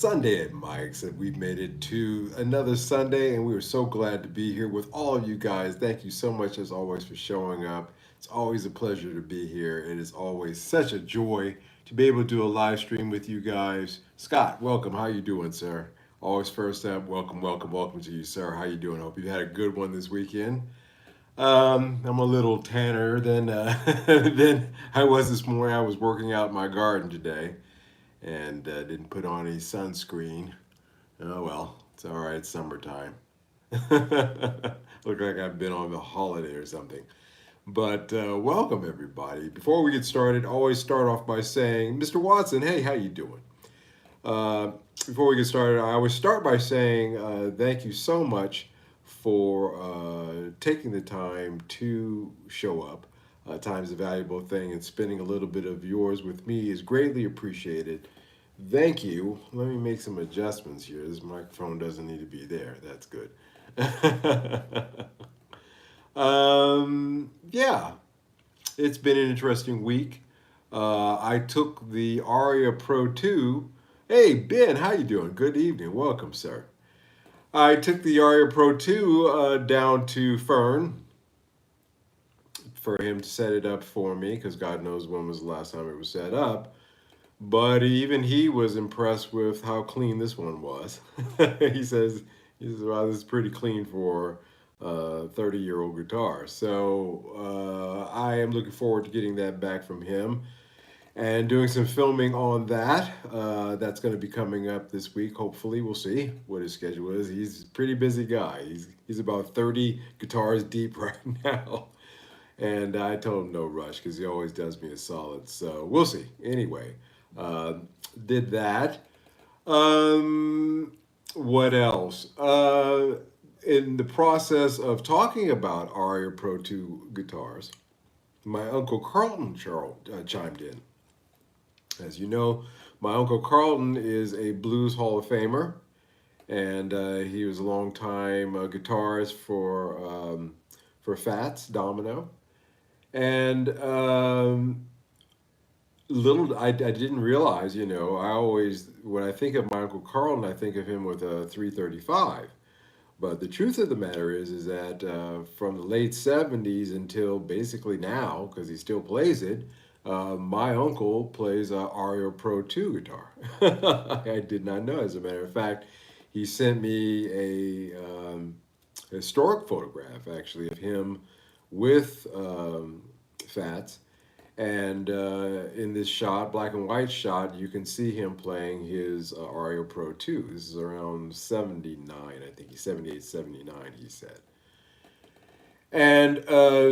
Sunday at Mike's, and we've made it to another Sunday, and we are so glad to be here with all of you guys. Thank you so much, as always, for showing up. It's always a pleasure to be here. It is always such a joy to be able to do a live stream with you guys. Scott, welcome. How you doing, sir? Always first up. Welcome, welcome, welcome to you, sir. How you doing? Hope you had a good one this weekend. I'm a little tanner than than I was this morning. I was working out in my garden today and didn't put on any sunscreen. Oh well, it's all right. It's summertime. Look like I've been on a holiday or something. But welcome everybody. Before we get started, always start off by saying, Mr. Watson, hey, how you doing? Uh, Before we get started, I always start by saying thank you so much for taking the time to show up. Time's a valuable thing, and spending a little bit of yours with me is greatly appreciated. Thank you. Let me make some adjustments here. This microphone doesn't need to be there. That's good. Yeah, it's been an interesting week. I took the Aria Pro 2. Hey, Ben, how you doing? Good evening. Welcome, sir. I took the Aria Pro 2 down to Fern for him to set it up for me because God knows when was the last time it was set up. But even he was impressed with how clean this one was. he says, "Wow, this is pretty clean for a 30-year-old guitar." So I am looking forward to getting that back from him and doing some filming on that. That's going to be coming up this week. Hopefully, we'll see what his schedule is. He's a pretty busy guy. He's about 30 guitars deep right now. And I told him no rush because he always does me a solid. So we'll see. Anyway, uh, did that. What else? In the process of talking about Aria Pro 2 guitars, my uncle Carlton chimed in. As you know, my uncle Carlton is a Blues Hall of Famer, and he was a long time guitarist for Fats Domino. And I didn't realize, I always, when I think of my Uncle Carlton, I think of him with a 335. But the truth of the matter is that from the late 70s until basically now, because he still plays it, my uncle plays a Ario Pro 2 guitar. I did not know. As a matter of fact, he sent me a historic photograph, actually, of him with Fats. And in this shot, black and white shot, you can see him playing his Ario Pro 2. This is around 79, I think. He's 78, 79, he said. And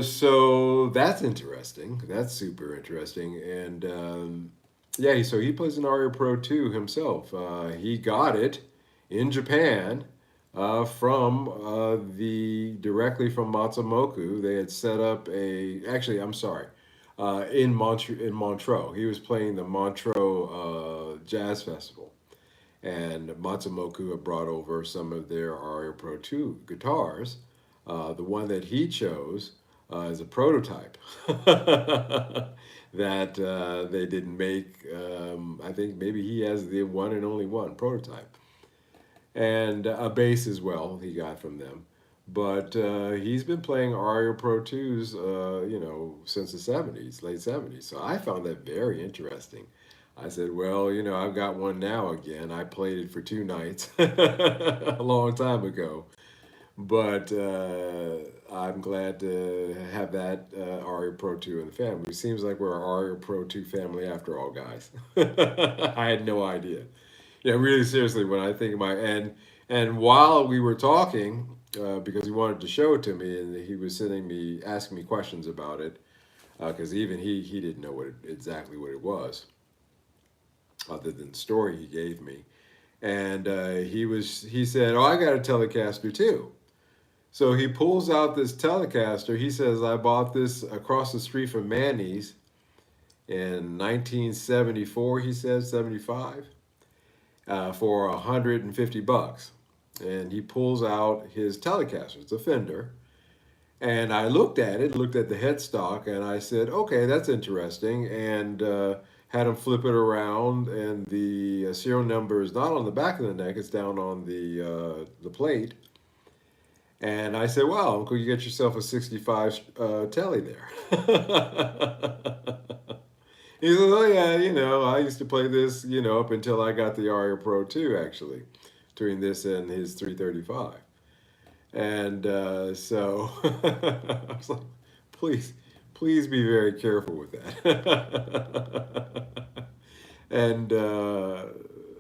so that's interesting. That's super interesting. And yeah, so he plays an Ario Pro 2 himself. He got it in Japan from the directly from Matsumoku. They had set up a, actually, I'm sorry, in Montreux. He was playing the Montreux Jazz Festival, and Matsumoku had brought over some of their Aria Pro 2 guitars. The one that he chose is a prototype that they didn't make. I think maybe he has the one and only one prototype, and a bass as well he got from them. But he's been playing Aria Pro 2s, since the 70s, late 70s. So I found that very interesting. I said, well, I've got one now again. I played it for 2 nights a long time ago. But I'm glad to have that Aria Pro 2 in the family. It seems like we're an Aria Pro 2 family after all, guys. I had no idea. Yeah, really seriously, when I think about and while we were talking, because he wanted to show it to me, and he was sending me asking me questions about it, because even he didn't know exactly what it was, other than the story he gave me, and he said, "Oh, I got a Telecaster too." So he pulls out this Telecaster. He says, "I bought this across the street from Manny's in 1974." He says 75 for $150. And he pulls out his Telecaster. It's a Fender. And I looked at it, looked at the headstock, and I said, okay, that's interesting. And had him flip it around, and the serial number is not on the back of the neck; it's down on the plate. And I said, "Wow, Uncle, you get yourself a '65 telly there." He says, "Oh yeah, I used to play this, up until I got the Aria Pro 2, actually, between this and his 335." And so I was like, please, please be very careful with that. and uh,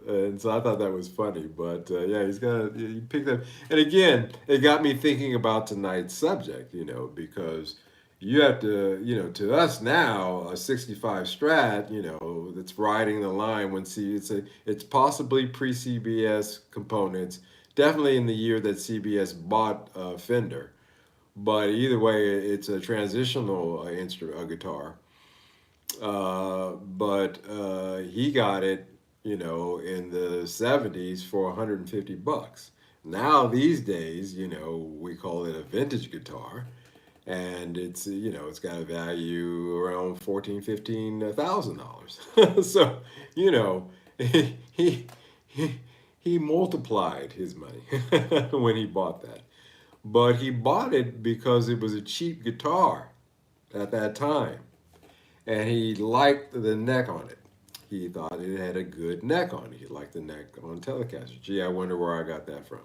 and so I thought that was funny. But yeah, he picked up. And again, it got me thinking about tonight's subject, because you have to, to us now, a '65 Strat, that's riding the line when it's possibly pre-CBS components, definitely in the year that CBS bought Fender. But either way, it's a transitional instrument, a guitar. But he got it, in the '70s for 150 bucks. Now these days, we call it a vintage guitar, and it's got a value around 14, 15,000 dollars. So you know he he multiplied his money when he bought that. But he bought it because it was a cheap guitar at that time, and he liked the neck on it. He thought it had a good neck on it. He liked the neck on Telecaster. Gee, I wonder where I got that from.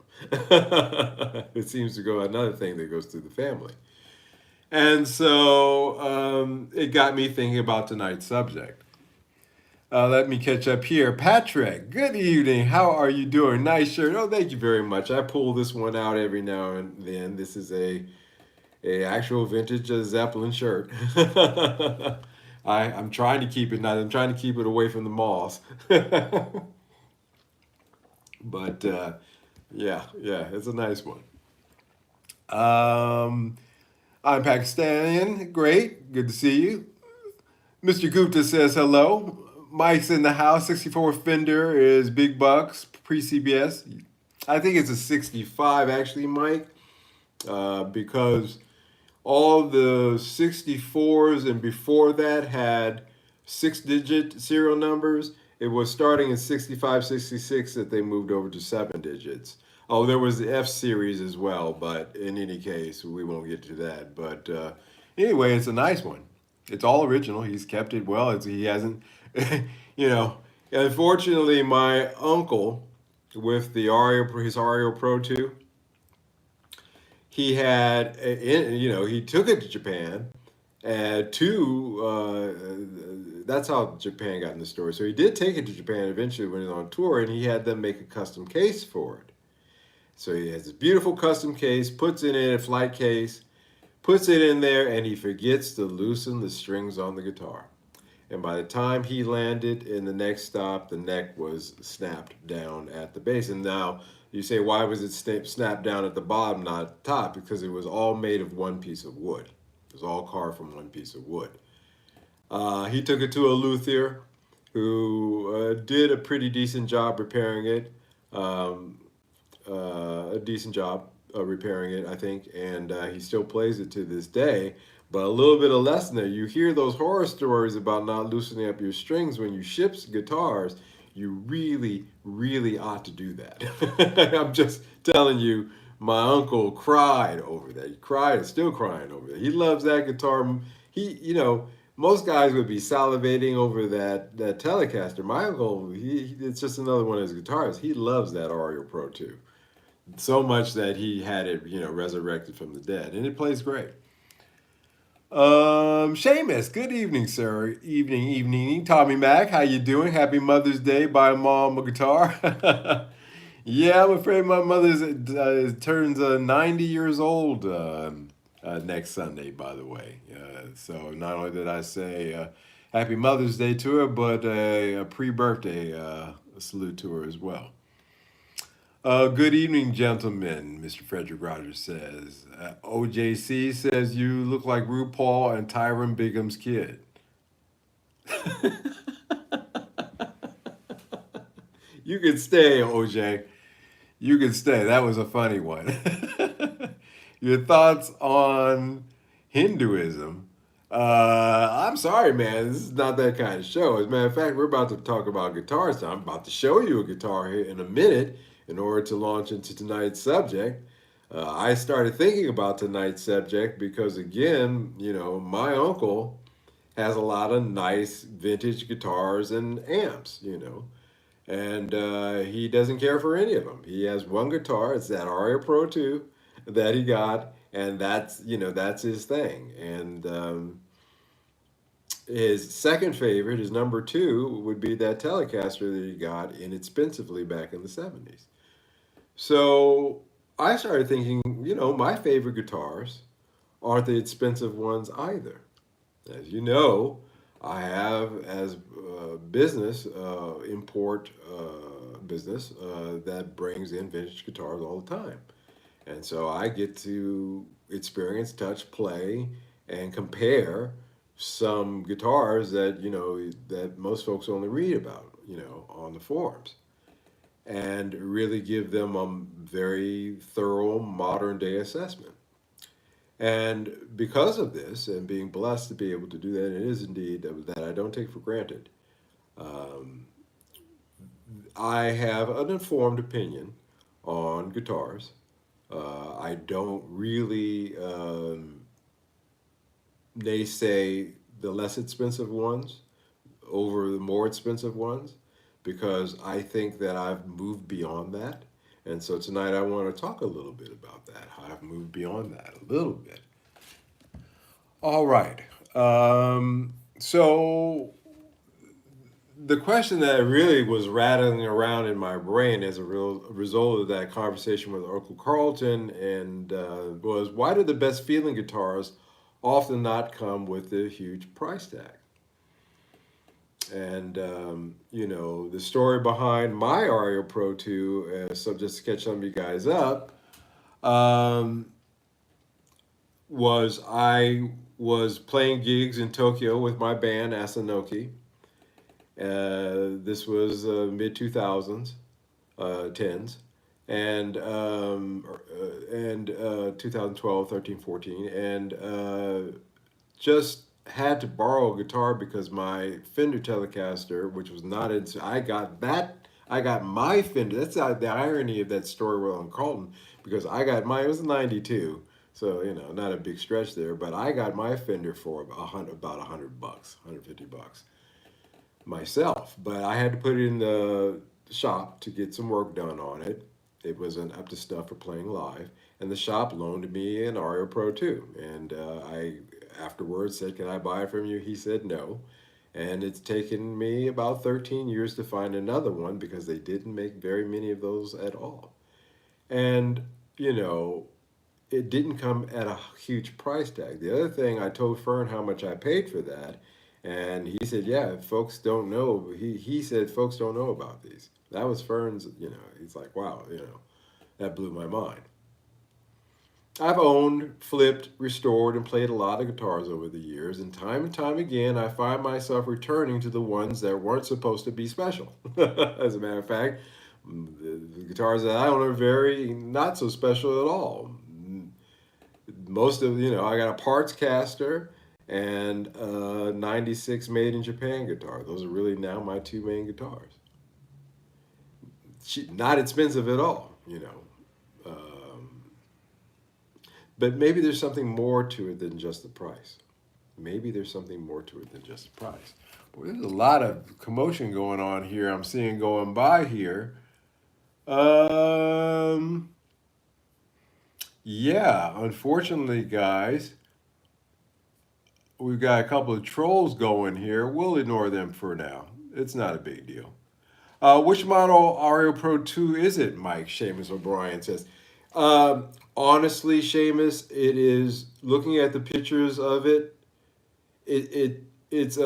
It seems to go another thing that goes through the family. And so it got me thinking about tonight's subject. Let me catch up here. Patrick, good evening. How are you doing? Nice shirt. Oh, thank you very much. I pull this one out every now and then. This is a actual vintage Zeppelin shirt. I'm trying to keep it nice. I'm trying to keep it away from the malls. But yeah, it's a nice one. Um, I'm Pakistani. Great. Good to see you. Mr. Gupta says hello. Mike's in the house. 64 Fender is big bucks, pre CBS. I think it's a 65 actually, Mike, because all the 64s and before that had 6-digit serial numbers. It was starting in 65, 66 that they moved over to 7 digits. Oh, there was the F series as well, but in any case, we won't get to that. But anyway, it's a nice one. It's all original. He's kept it well. He hasn't, you know. Unfortunately, my uncle, with his Aria Pro 2, he had, he took it to Japan. That's how Japan got in the story. So he did take it to Japan eventually when he was on tour, and he had them make a custom case for it. So he has this beautiful custom case, puts it in a flight case, puts it in there, and he forgets to loosen the strings on the guitar. And by the time he landed in the next stop, the neck was snapped down at the base. And now you say, why was it snapped down at the bottom, not top? Because it was all made of one piece of wood. It was all carved from one piece of wood. He took it to a luthier who did a pretty decent job repairing it. A decent job repairing it, I think, and he still plays it to this day. But a little bit of lesson there. You hear those horror stories about not loosening up your strings when you ship guitars. You really, really ought to do that. I'm just telling you, my uncle cried over that. He cried and still crying over that. He loves that guitar. Most guys would be salivating over that Telecaster. My uncle, it's just another one of his guitars. He loves that Aria Pro 2. So much that he had it, resurrected from the dead. And it plays great. Seamus, good evening, sir. Evening. Tommy Mac, how you doing? Happy Mother's Day. Buy mom a guitar. Yeah, I'm afraid my mother turns 90 years old next Sunday, by the way. So not only did I say Happy Mother's Day to her, but a pre-birthday salute to her as well. Good evening, gentlemen, Mr. Frederick Rogers says. OJC says you look like RuPaul and Tyron Bigham's kid. You can stay, OJ. You can stay. That was a funny one. Your thoughts on Hinduism? I'm sorry, man. This is not that kind of show. As a matter of fact, we're about to talk about guitars. So I'm about to show you a guitar here in a minute in order to launch into tonight's subject. I started thinking about tonight's subject because, again, my uncle has a lot of nice vintage guitars and amps, and he doesn't care for any of them. He has one guitar. It's that Aria Pro 2 that he got, and that's his thing. And his second favorite, his number two, would be that Telecaster that he got inexpensively back in the 70s. So I started thinking, my favorite guitars aren't the expensive ones either. As you know, I have as business import business that brings in vintage guitars all the time, and so I get to experience, touch, play, and compare some guitars that that most folks only read about, on the forums, and really give them a very thorough modern day assessment. And because of this, and being blessed to be able to do that, it is indeed that I don't take for granted. Um, I have an informed opinion on guitars. I don't really naysay the less expensive ones over the more expensive ones because I think that I've moved beyond that. And so tonight I want to talk a little bit about that, how I've moved beyond that a little bit. All right. So the question that really was rattling around in my brain as a real result of that conversation with Uncle Carlton and was why do the best feeling guitars often not come with a huge price tag? And the story behind my Aria Pro 2, so just to catch some of you guys up, um, was I was playing gigs in Tokyo with my band Asanoki. This was mid 2000s, tens, and 2012, 13, 14, and just had to borrow a guitar because my Fender Telecaster, which was not in, I got that. I got my Fender. That's the irony of that story with Uncle Carlton because I got mine. It was a '92, so not a big stretch there. But I got my Fender for about $100, $150 myself. But I had to put it in the shop to get some work done on it. It wasn't up to stuff for playing live, and the shop loaned me an Aria Pro 2, and I afterwards said, "Can I buy it from you?" He said no, and it's taken me about 13 years to find another one because they didn't make very many of those at all. And you know, it didn't come at a huge price tag. The other thing, I told Fern how much I paid for that, and he said, "Yeah, folks don't know." He said, "Folks don't know about these." That was Fern's. He's like, "Wow, that blew my mind." I've owned, flipped, restored, and played a lot of guitars over the years, and time again, I find myself returning to the ones that weren't supposed to be special. As a matter of fact, the guitars that I own are very not so special at all. Most of I got a parts caster and a '96 made in Japan guitar. Those are really now my two main guitars. Not expensive at all, but maybe there's something more to it than just the price. Maybe there's something more to it than just the price. Boy, there's a lot of commotion going on here. I'm seeing going by here. Um, yeah, unfortunately, guys, we've got a couple of trolls going here. We'll ignore them for now. It's not a big deal. Which model Aria Pro 2 is it, Mike? Seamus O'Brien says. Honestly, Seamus, it is looking at the pictures of it. It's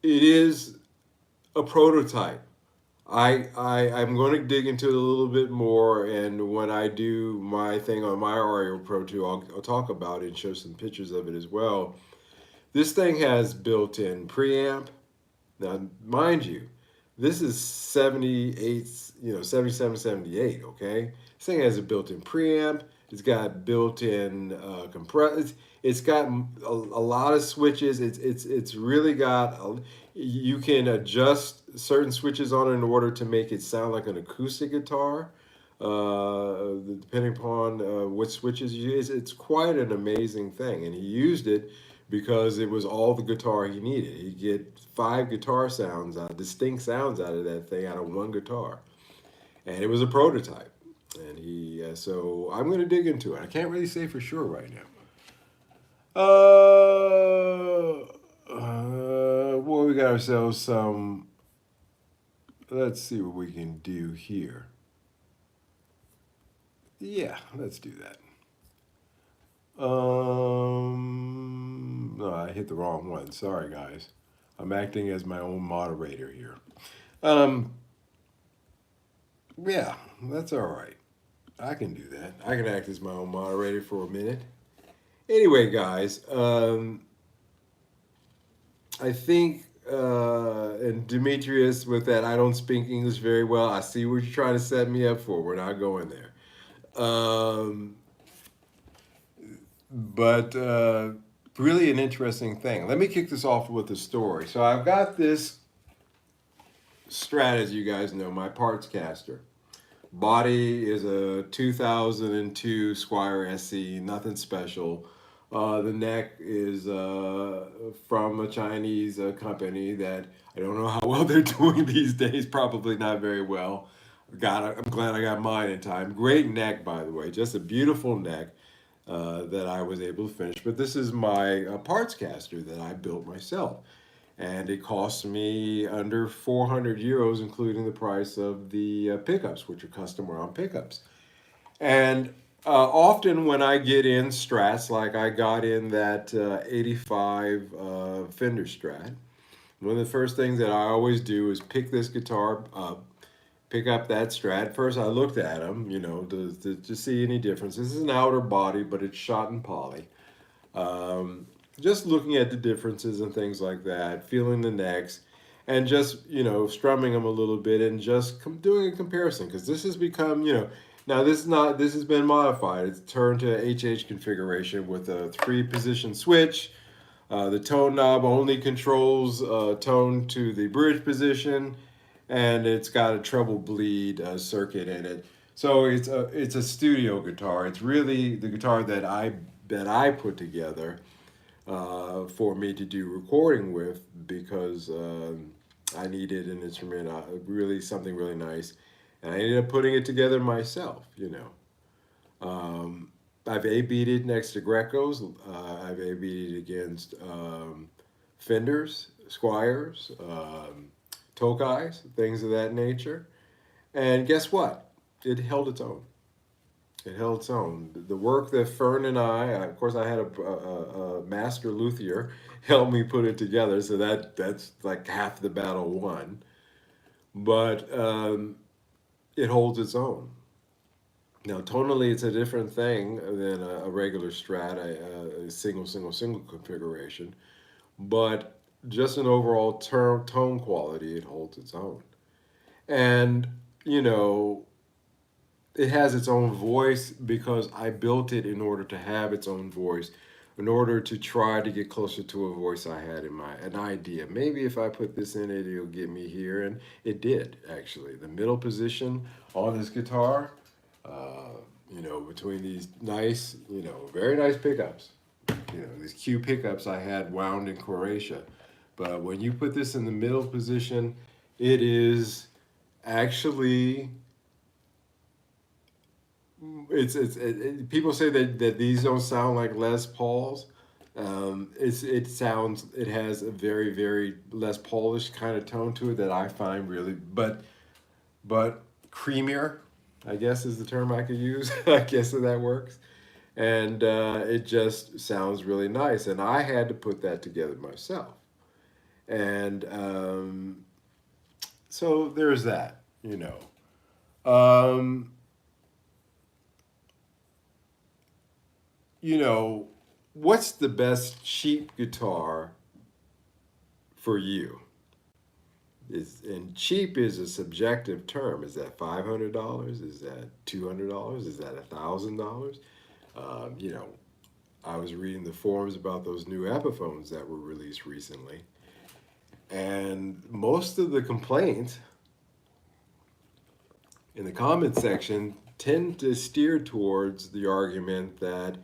it is a prototype. I'm going to dig into it a little bit more, and when I do my thing on my Aria Pro 2, I'll talk about it and show some pictures of it as well. This thing has built-in preamp. Now, mind you, this is 78, 77, 78, okay? This thing has a built-in preamp, It's got built-in compress. It's got a lot of switches. It's really got. You can adjust certain switches on it in order to make it sound like an acoustic guitar, depending upon what switches you use. It's quite an amazing thing, and he used it because it was all the guitar he needed. He get 5 guitar sounds, distinct sounds out of that thing out of one guitar, and it was a prototype. And so I'm going to dig into it. I can't really say for sure right now. Well, we got ourselves some. Let's see what we can do here. Yeah, let's do that. No, I hit the wrong one. Sorry, guys. I'm acting as my own moderator here. Um, yeah, that's all right. I can do that. I can act as my own moderator for a minute. Anyway, guys, I think, and Demetrius, with that, I don't speak English very well. I see what you're trying to set me up for. We're not going there. But really an interesting thing. Let me kick this off with a story. So I've got this Strat, as you guys know, my parts caster. Body is a 2002 Squire SE, nothing special. The neck is from a Chinese company that I don't know how well they're doing these days, probably not very well. I'm glad I got mine in time. Great neck, by the way, just a beautiful neck that I was able to finish. But this is my parts caster that I built myself. And it cost me under 400 euros, including the price of the pickups, which are custom round pickups. And often when I get in Strats, like I got in that 85 Fender Strat, one of the first things that I always do is pick this guitar up, pick up that Strat. First, I looked at them, to see any difference. This is an outer body, but it's shot in poly. Just looking at the differences and things like that, feeling the necks, and just strumming them a little bit, and just doing a comparison, because this has become now this has been modified. It's turned to HH configuration with a 3-position switch. The tone knob only controls tone to the bridge position, and it's got a treble bleed circuit in it. So it's a studio guitar. It's really the guitar that I put together for me to do recording with, because I needed an instrument, really something really nice, and I ended up putting it together myself. I've A-B'd it next to Grecos. I've A-B'd it against Fenders, Squires, Tokais, things of that nature. And guess what? It held its own. It held its own. The work that Fern and of course, I had a master luthier help me put it together, so that's like half the battle won. But it holds its own. Now, tonally, it's a different thing than a regular Strat, a single configuration. But just an overall tone quality, it holds its own. And, it has its own voice because I built it in order to have its own voice, in order to try to get closer to a voice I had in an idea. Maybe if I put this in it, it'll get me here, and it did actually. The middle position on this guitar, between these nice, very nice pickups, these Q pickups I had wound in Croatia. But when you put this in the middle position, it is actually. People say that these don't sound like Les Pauls. It has a very, very Les Paulish kind of tone to it that I find really, but creamier, I guess is the term I could use. I guess that works. And it just sounds really nice. And I had to put that together myself. And so there's that. What's the best cheap guitar for you? And cheap is a subjective term. Is that $500? Is that $200? Is that $1,000? You know, I was reading the forums about those new Epiphones that were released recently, and most of the complaints in the comment section tend to steer towards the argument that,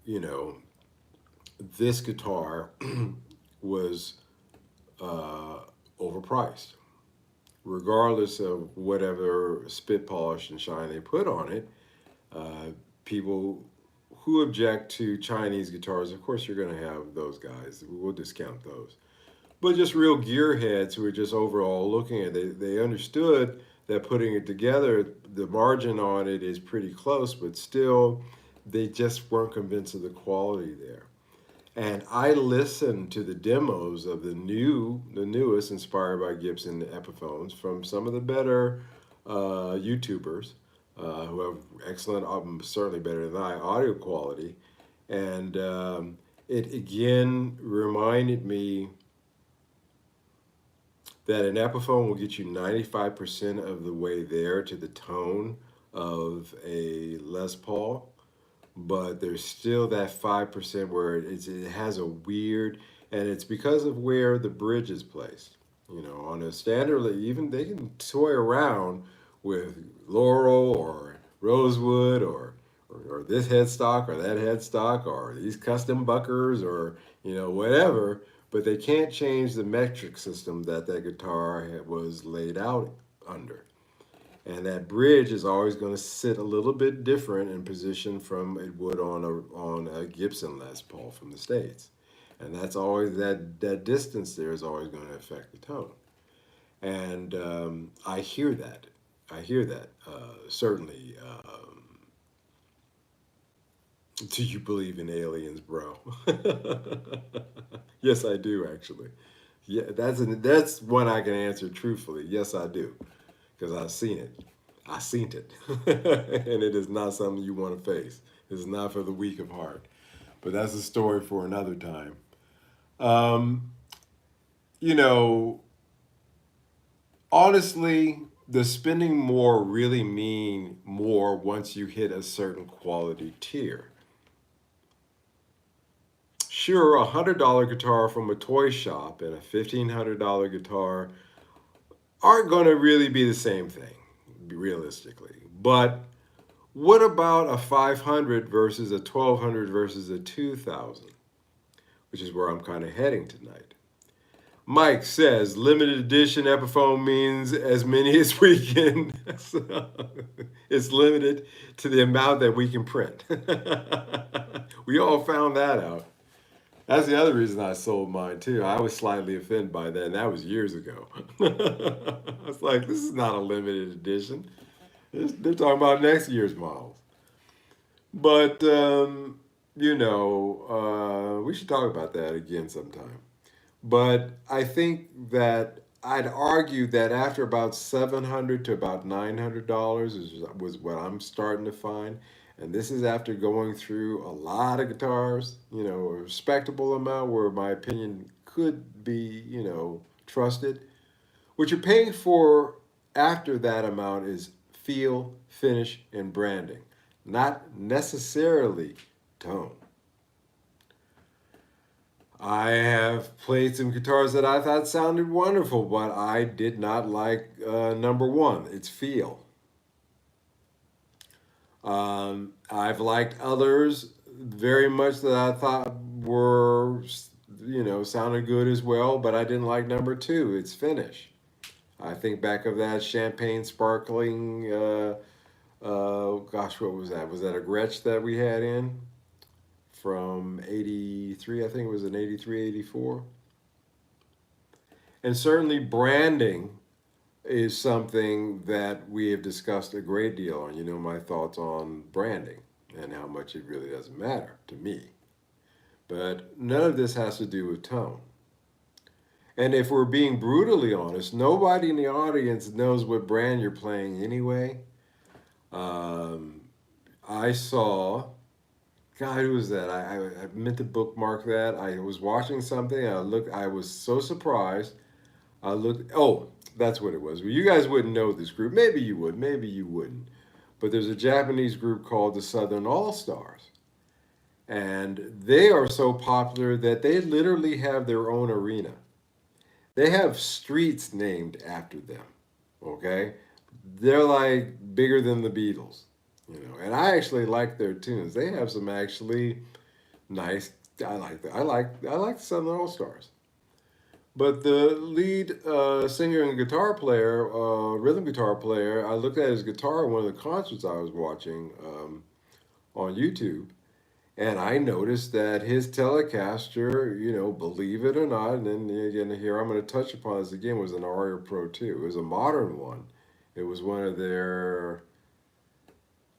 you know, this guitar was uh, overpriced, regardless of whatever spit polish and shine they put on it. Uh, People who object to Chinese guitars, of course, you're going to have those guys. We'll discount those. But just real gearheads who are just overall looking at it, they understood that putting it together, the margin on it is pretty close, but still, they just weren't convinced of the quality there. And I listened to the demos of the newest, inspired by Gibson Epiphones from some of the better YouTubers who have excellent, certainly better than I, audio quality. And it again reminded me that an Epiphone will get you 95% of the way there to the tone of a Les Paul, but there's still that 5% where it has a weird, and it's because of where the bridge is placed. You know, on a standard, even they can toy around with Laurel or Rosewood or this headstock or that headstock or these custom buckers or, you know, whatever, but they can't change the metric system that that guitar was laid out under. And that bridge is always going to sit a little bit different in position from it would on a Gibson Les Paul from the States. And that's always that distance there is always going to affect the tone. And I hear that. I hear that. Certainly. Do you believe in aliens, bro? Yes, I do actually. Yeah, that's one I can answer truthfully. Yes, I do, because I've seen it. I seen it, and it is not something you want to face. It's not for the weak of heart. But that's a story for another time. Um, you know, honestly, does spending more really mean more once you hit a certain quality tier? Sure, $100 guitar from a toy shop and a $1,500 guitar aren't going to really be the same thing, realistically. But what about a 500 versus a 1200 versus a 2000, which is where I'm kind of heading tonight? Mike says limited edition Epiphone means as many as we can. So it's limited to the amount that we can print. We all found that out. That's the other reason I sold mine too. I was slightly offended by that, and that was years ago. I was like, this is not a limited edition. They're talking about next year's models. But, we should talk about that again sometime. But I think that I'd argue that after about 700 to about $900 was what I'm starting to find. And this is after going through a lot of guitars, you know, a respectable amount where my opinion could be, you know, trusted. What you're paying for after that amount is feel, finish, and branding, not necessarily tone. I have played some guitars that I thought sounded wonderful, but I did not like number one, its feel. I've liked others very much that I thought were, you know, sounded good as well, but I didn't like number two, its finish. I think back of that champagne sparkling, gosh, what was that? Was that a Gretsch that we had in from 83? I think it was an 83, 84. And certainly branding is something that we have discussed a great deal on. You know, my thoughts on branding and how much it really doesn't matter to me. But none of this has to do with tone. And if we're being brutally honest, nobody in the audience knows what brand you're playing anyway. Um, I saw, God, who was that? I meant to bookmark that. I was watching something. I was so surprised. I looked, oh, that's what it was. Well, you guys wouldn't know this group. Maybe you would, maybe you wouldn't. But there's a Japanese group called the Southern All Stars. And they are so popular that they literally have their own arena. They have streets named after them. Okay, they're like bigger than the Beatles, you know. And I actually like their tunes. They have some actually nice. I like the Southern All Stars. But the lead singer and guitar player, rhythm guitar player, I looked at his guitar in one of the concerts I was watching on YouTube, and I noticed that his Telecaster, believe it or not, and then again here I'm going to touch upon this again, was an Aria Pro 2. It was a modern one. It was one of their,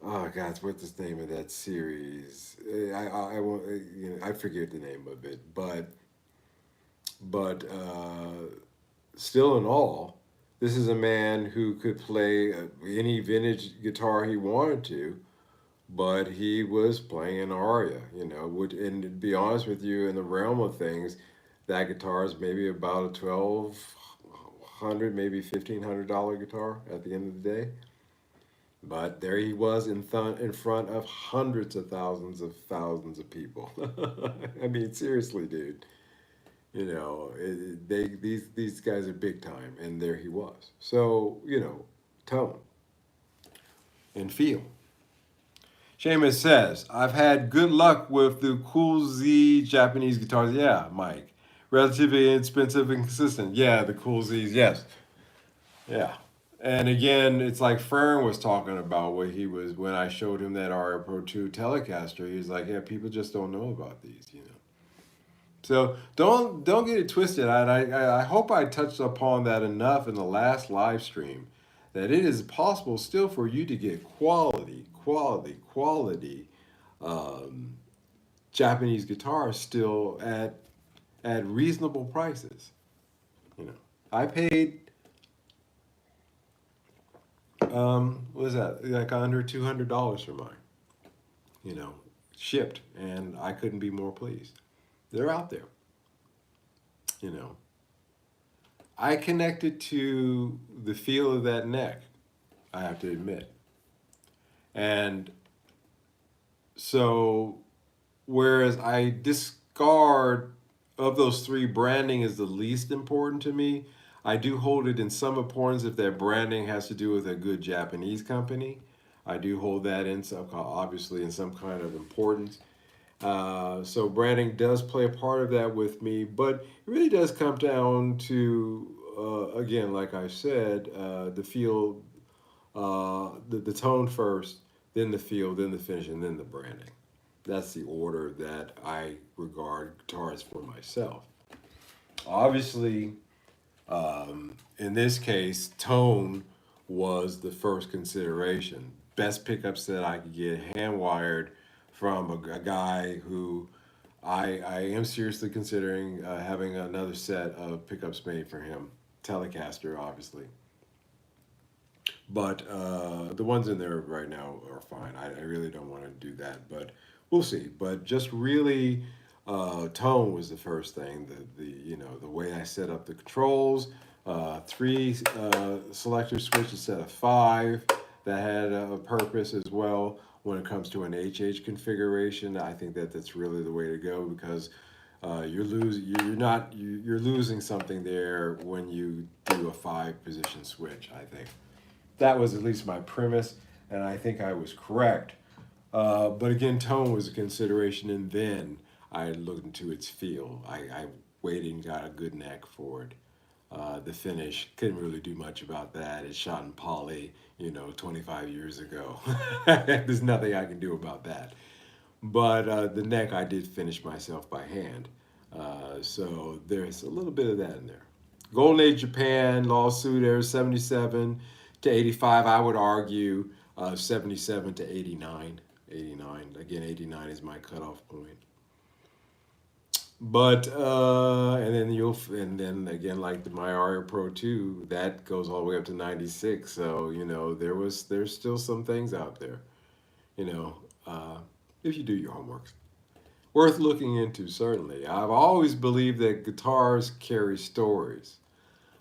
oh God, what's the name of that series? I won't, I forget the name of it, but still in all, this is a man who could play any vintage guitar he wanted to, but he was playing an aria, and to be honest with you, in the realm of things, that guitar is maybe about a 1200, maybe $1,500 guitar at the end of the day. But there he was in front of hundreds of thousands of people. I mean, seriously, dude. These guys are big time, and there he was. So tone and feel. Seamus says, I've had good luck with the Cool Z Japanese guitars. Yeah, Mike. Relatively inexpensive and consistent. Yeah, the Cool Z's, yes. Yeah. And again, it's like Fern was talking about what he was when I showed him that RR Pro 2 Telecaster. He's like, yeah, people just don't know about these. So don't get it twisted. I hope I touched upon that enough in the last live stream that it is possible still for you to get quality um, Japanese guitars still at reasonable prices. You know, I paid what is that, like under $200 for mine. You know, shipped, and I couldn't be more pleased. They're out there. You know, I connected to the feel of that neck. I have to admit, and so whereas I discard of those three, branding is the least important to me. I do hold it in some importance if that branding has to do with a good Japanese company. I do hold that in some, obviously, in some kind of importance. So branding does play a part of that with me, but it really does come down to again, like I said, the feel, the tone first, then the feel, then the finish, and then the branding. That's the order that I regard guitars for myself. Obviously, in this case, tone was the first consideration. Best pickups that I could get hand wired from a guy who I am seriously considering having another set of pickups made for him. Telecaster, obviously. But the ones in there right now are fine. I really don't want to do that, but we'll see. But just really, tone was the first thing. The way I set up the controls, three selector switch instead of five. That had a purpose as well when it comes to an HH configuration. I think that that's really the way to go because you're losing something there when you do a five position switch. I think that was at least my premise, and I think I was correct. But again, tone was a consideration, and then I looked into its feel. I waited and got a good neck for it. The finish, couldn't really do much about that. It's shot in poly, 25 years ago. There's nothing I can do about that. But the neck I did finish myself by hand. So there's a little bit of that in there. Golden Age Japan lawsuit there, 77 to 85. I would argue 77 to 89. 89. Again, 89 is my cutoff point. But and then again, like the my Aria Pro 2, that goes all the way up to 96. So there's still some things out there. You know, if you do your homework, worth looking into. Certainly, I've always believed that guitars carry stories.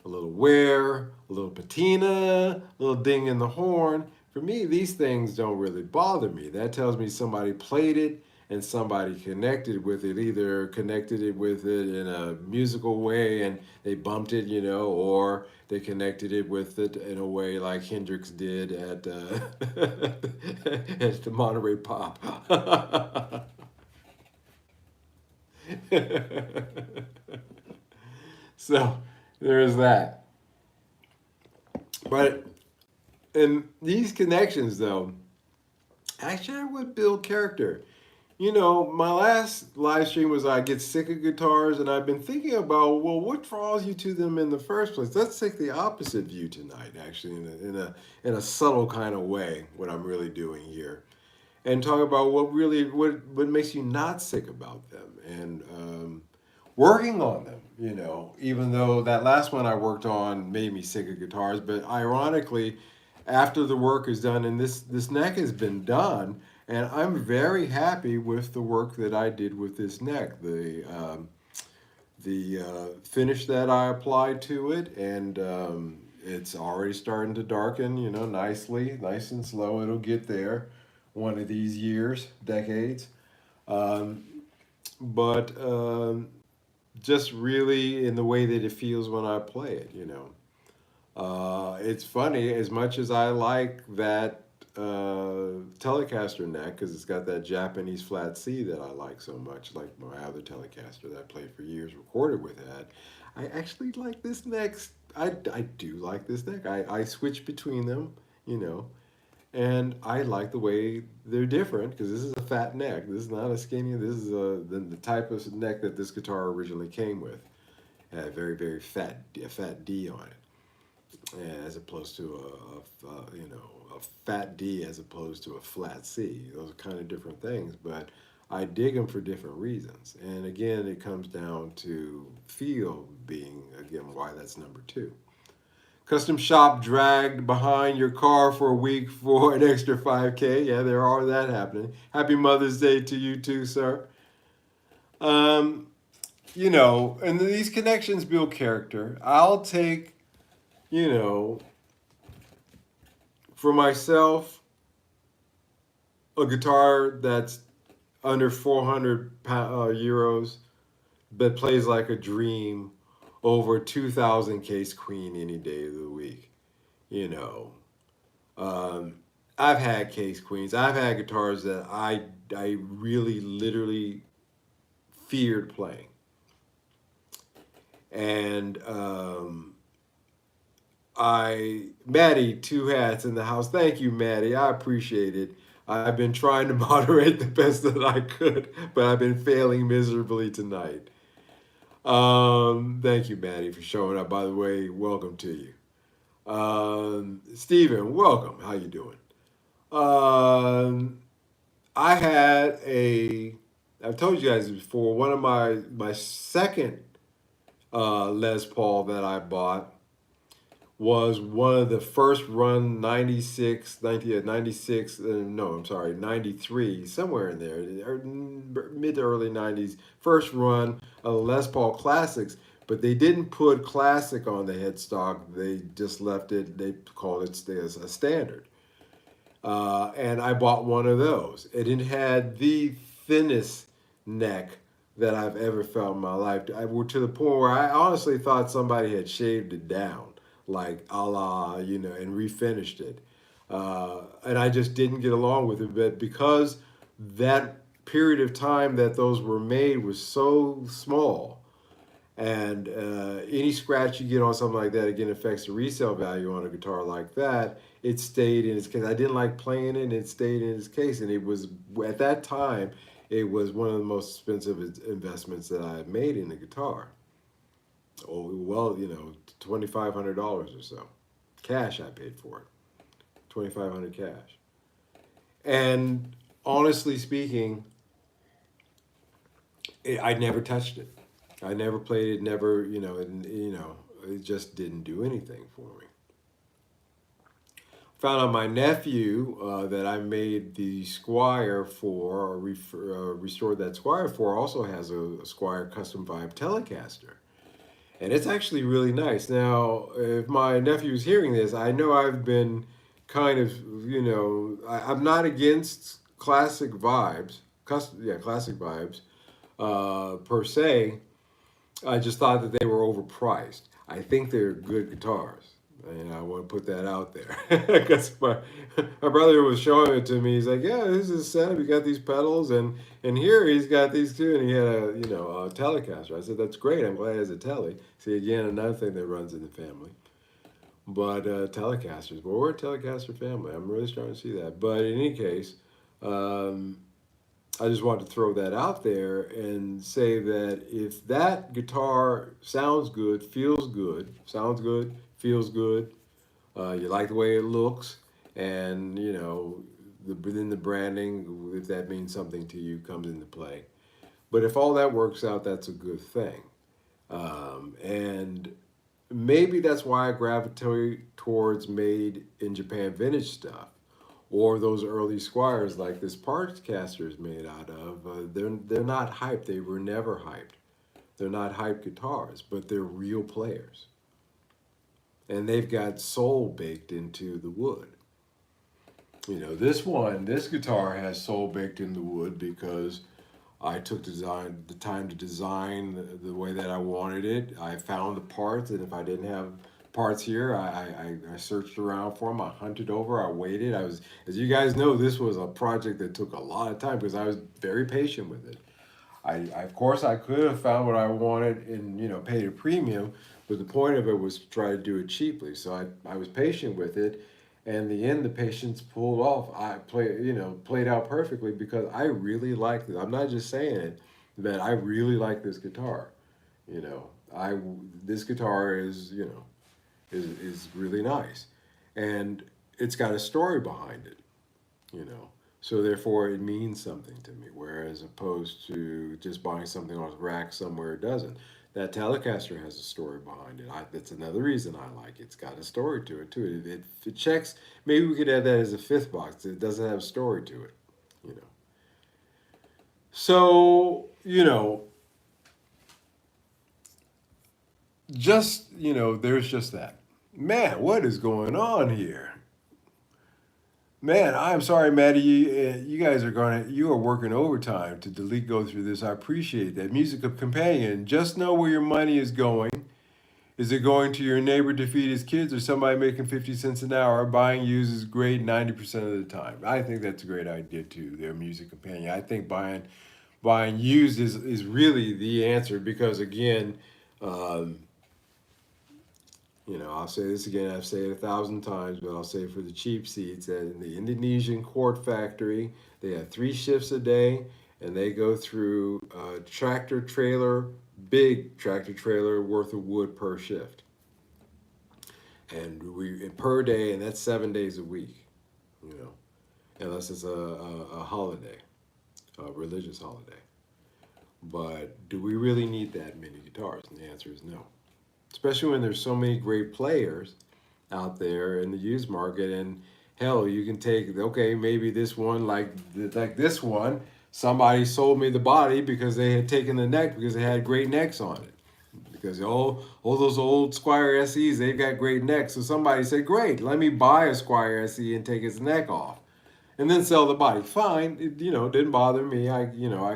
A little wear, a little patina, a little ding in the horn. For me, these things don't really bother me. That tells me somebody played it and somebody connected with it, either connected it with it in a musical way and they bumped it, or they connected it with it in a way like Hendrix did at at the Monterey Pop. So there's that. But in these connections, though, actually, I would build character. My last live stream was I get sick of guitars, and I've been thinking about, well, what draws you to them in the first place? Let's take the opposite view tonight, actually, in a subtle kind of way. What I'm really doing here, and talk about what makes you not sick about them, and working on them. Even though that last one I worked on made me sick of guitars, but ironically, after the work is done and this neck has been done, and I'm very happy with the work that I did with this neck. The finish that I applied to it, and it's already starting to darken. Nicely, nice and slow. It'll get there one of these years, decades. Um, but just really in the way that it feels when I play it. It's funny, as much as I like that Telecaster neck, because it's got that Japanese flat C that I like so much, like my other Telecaster that I played for years, recorded with that. I actually like this neck. I do like this neck. I switch between them, you know, and I like the way they're different because this is a fat neck. This is not a skinny. This is the type of neck that this guitar originally came with. It had a very, very a fat D on it, as opposed to a fat D as opposed to a flat C. Those are kind of different things, but I dig them for different reasons. And again, it comes down to feel being, again, why that's number two. Custom shop dragged behind your car for a week for an extra 5K. Yeah, there are that happening. Happy Mother's Day to you too, sir. Um, and these connections build character. I'll take, you know, for myself, a guitar that's under 400 euros that plays like a dream over 2,000 Case Queen any day of the week. You know, um, I've had Case Queens. I've had guitars that I really literally feared playing, and Maddie, two hats in the house. Thank you, Maddie. I appreciate it. I've been trying to moderate the best that I could, but I've been failing miserably tonight. Thank you, Maddie, for showing up. By the way, welcome to you. Stephen, welcome. How you doing? Um, I had a. I've told you guys before. One of my second Les Paul that I bought was one of the first run 96, 96, no, I'm sorry, 93, somewhere in there, mid to early 90s, first run of Les Paul Classics, but they didn't put Classic on the headstock. They just left it, they called it as a standard. And I bought one of those. And it had the thinnest neck that I've ever felt in my life. I were to the point where I honestly thought somebody had shaved it down, like a la, and refinished it. And I just didn't get along with it. But because that period of time that those were made was so small, and any scratch you get on something like that, again, affects the resale value on a guitar like that. It stayed in its case. I didn't like playing it, and it stayed in its case. And it was, at that time, it was one of the most expensive investments that I had made in a guitar. Oh, well, $2,500 or so. Cash I paid for it. 2,500 cash. And honestly speaking, I never touched it. I never played it, never, it just didn't do anything for me. Found out my nephew that I made the Squire for, or restored that Squire for, also has a Squire Custom Vibe Telecaster. And it's actually really nice. Now, if my nephew's hearing this, I know I've been kind of, I'm not against classic vibes. classic vibes per se. I just thought that they were overpriced. I think they're good guitars, and I want to put that out there because my brother was showing it to me. He's like, "Yeah, this is set. We got these pedals, and here he's got these too." And he had a a Telecaster. I said, "That's great. I'm glad he has a Tele." See, again, another thing that runs in the family. But Telecasters, well, we're a Telecaster family. I'm really starting to see that. But in any case, um, I just want to throw that out there and say that if that guitar sounds good, feels good, you like the way it looks, and within the branding, if that means something to you, comes into play. But if all that works out, that's a good thing. And maybe that's why I gravitate towards made in Japan vintage stuff or those early Squires like this Parkcaster is made out of. They're not hyped. They were never hyped. They're not hyped guitars, but they're real players, and they've got soul baked into the wood. This guitar has soul baked in the wood because I took the time to design the way that I wanted it. I found the parts, and if I didn't have parts here, I searched around for them. I hunted over. I waited. As you guys know, this was a project that took a lot of time because I was very patient with it. Of course, I could have found what I wanted and paid a premium, but the point of it was to try to do it cheaply. So I was patient with it, and in the end, the patience pulled off. Played out perfectly because I really liked it. I'm not just saying it, that I really like this guitar. You know, I this guitar is really nice, and it's got a story behind it. You know, so therefore it means something to me. Whereas opposed to just buying something on a rack somewhere, it doesn't. That Telecaster has a story behind it. That's another reason I like it. It's got a story to it too. It checks. Maybe we could add that as a fifth box. It doesn't have a story to it. You know. So there's just that. Man, what is going on here? Man, I'm sorry, Maddie. You guys you are working overtime to go through this. I appreciate that. Music of companion. Just know where your money is going. Is it going to your neighbor to feed his kids or somebody making 50 cents an hour? Buying used is great 90% of the time. I think that's a great idea too. Their music companion. I think buying used is really the answer because again, um, I'll say this again, I've said it 1,000 times, but I'll say it for the cheap seats. That in the Indonesian quart factory, they have 3 shifts a day, and they go through a big tractor trailer worth of wood per shift, and per day, and that's 7 days a week. You know, unless it's a holiday, a religious holiday. But do we really need that many guitars? And the answer is no. Especially when there's so many great players out there in the used market. And hell, you can take okay, maybe this one like this one. Somebody sold me the body because they had taken the neck because they had great necks on it. Because all those old Squire SEs, they've got great necks. So somebody said, "Great, let me buy a Squire SE and take its neck off." And then sell the body. Fine, didn't bother me. I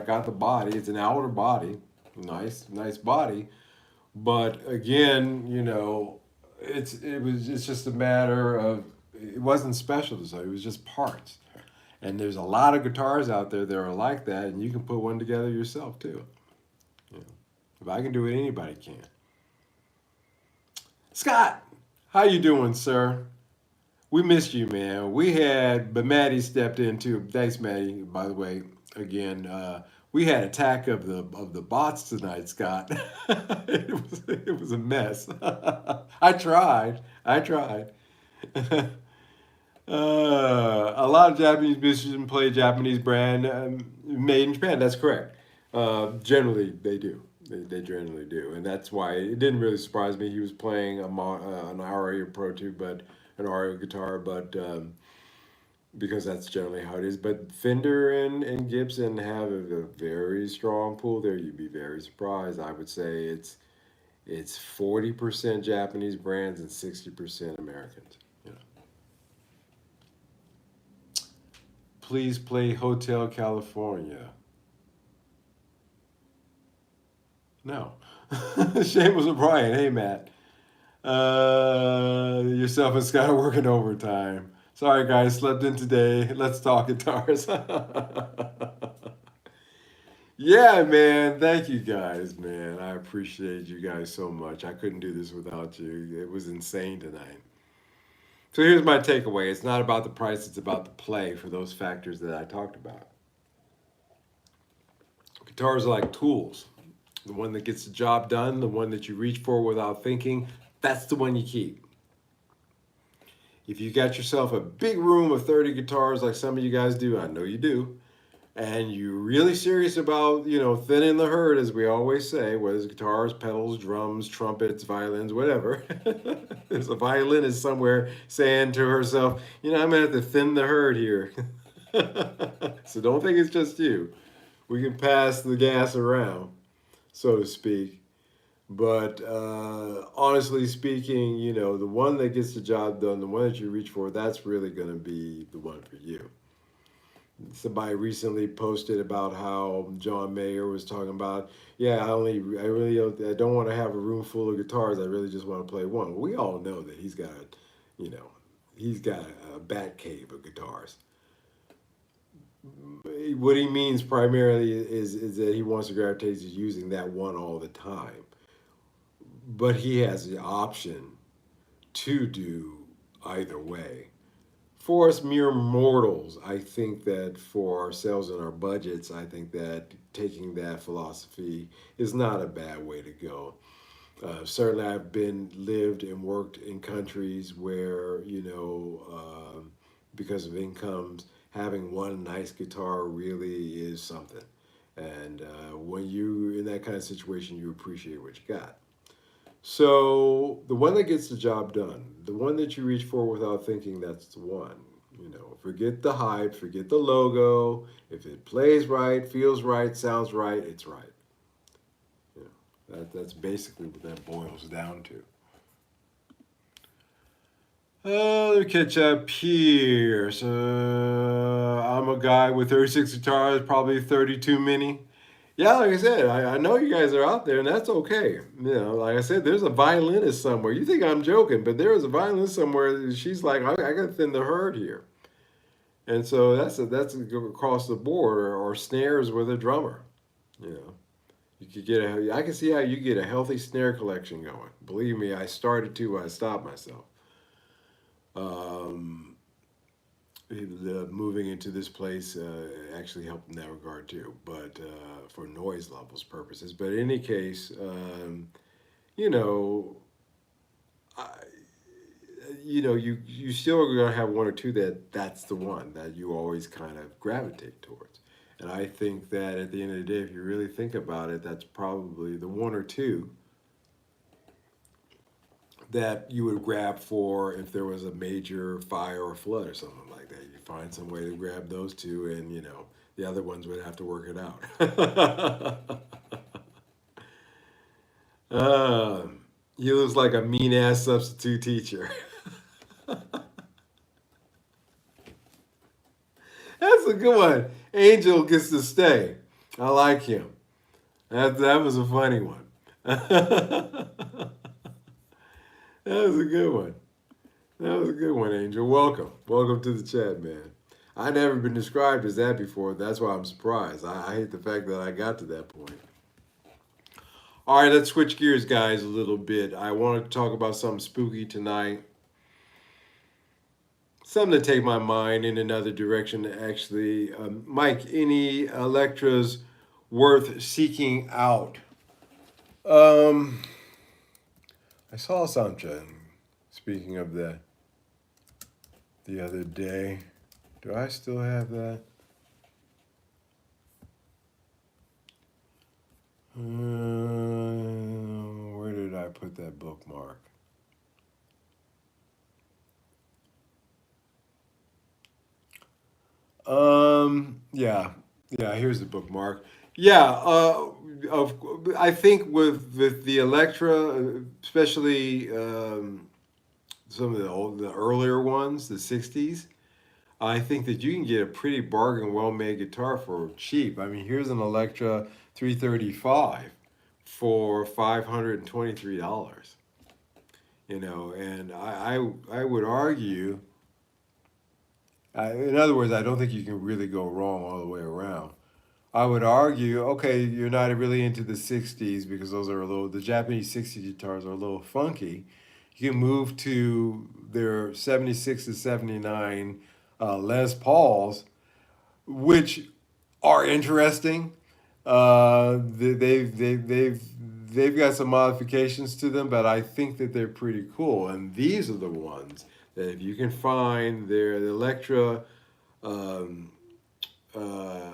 got the body. It's an outer body, nice body. But again, it's just a matter of it wasn't special to say. It was just parts. And there's a lot of guitars out there that are like that, and you can put one together yourself too. You know, if I can do it, anybody can. Scott, how you doing, sir? We missed you, man. But Maddie stepped in too. Thanks, Maddie. By the way, again, we had attack of the bots tonight, Scott. It was a mess. I tried. A lot of Japanese musicians play Japanese brand made in Japan. That's correct. Generally, they do. They generally do, and that's why it didn't really surprise me. He was playing an RA Pro 2, but an RA guitar, but because that's generally how it is. But Fender and Gibson have a very strong pull there. You'd be very surprised. I would say it's 40% Japanese brands and 60% Americans. You know. please play Hotel California. No. Shameless O'Brien. Hey, Matt. Yourself and Scott are working overtime. Sorry, guys, slept in today. Let's talk guitars. Yeah, man. Thank you guys, man. I appreciate you guys so much. I couldn't do this without you. It was insane tonight. So here's my takeaway. It's not about the price, it's about the play for those factors that I talked about. Guitars are like tools. The one that gets the job done, the one that you reach for without thinking, that's the one you keep. If you got yourself a big room of 30 guitars like some of you guys do, I know you do, and you're really serious about, thinning the herd, as we always say, whether it's guitars, pedals, drums, trumpets, violins, whatever. There's a violinist somewhere saying to herself, I'm gonna have to thin the herd here. So don't think it's just you. We can pass the gas around, so to speak. But honestly speaking, the one that gets the job done, the one that you reach for, that's really going to be the one for you. Somebody recently posted about how John Mayer was talking about, yeah, I don't want to have a room full of guitars. I really just want to play one. Well, we all know that you know, he's got a bat cave of guitars. What he means primarily is that he wants to gravitate to using that one all the time, but he has the option to do either way. For us mere mortals, I think that for ourselves and our budgets, I think that taking that philosophy is not a bad way to go. Certainly, I've lived and worked in countries where, because of incomes, having one nice guitar really is something. And when you're in that kind of situation, you appreciate what you got. So the one that gets the job done, the one that you reach for without thinking, that's the one. Forget the hype, forget the logo. If it plays right, feels right, sounds right, it's right. That's basically what that boils down to. Let me catch up here. So I'm a guy with 36 guitars, probably 32 mini. Yeah, like I said, I know you guys are out there, and that's okay. Like I said, there's a violinist somewhere. You think I'm joking, but there is a violinist somewhere. She's like, I got to thin the herd here, and so that's across the board, or snares with a drummer. You know, you could I can see how you get a healthy snare collection going. Believe me, I started to. I stopped myself. Um, Moving into this place actually helped in that regard too, but for noise levels purposes. But in any case, you know, I, you still are going to have one or two that's the one that you always kind of gravitate towards. And I think that at the end of the day, if you really think about it, that's probably the one or two that you would grab for if there was a major fire or flood or something like that. You find some way to grab those two, and the other ones would have to work it out. uh, he looks like a mean ass substitute teacher. That's a good one. Angel gets to stay. I like him. That was a funny one. That was a good one. That was a good one, Angel. Welcome. Welcome to the chat, man. I never been described as that before. That's why I'm surprised. I hate the fact that I got to that point. All right, let's switch gears, guys, a little bit. I wanted to talk about something spooky tonight. Something to take my mind in another direction, actually. Mike, any Electras worth seeking out? Um, I saw something. Speaking of that, the other day. Do I still have that? Where did I put that bookmark? Yeah, here's the bookmark. Yeah, I think with the Electra, especially some of the earlier ones, the '60s. I think that you can get a pretty bargain, well-made guitar for cheap. I mean, here's an Electra 335 for $523. And I would argue, in other words, I don't think you can really go wrong all the way around. I would argue, okay, you're not really into the 60s because those are a little, the Japanese 60 guitars are a little funky. You can move to their 76 to 79 Les Pauls, which are interesting. They've got some modifications to them, but I think that they're pretty cool. And these are the ones that if you can find, they're the Electra. Um, uh,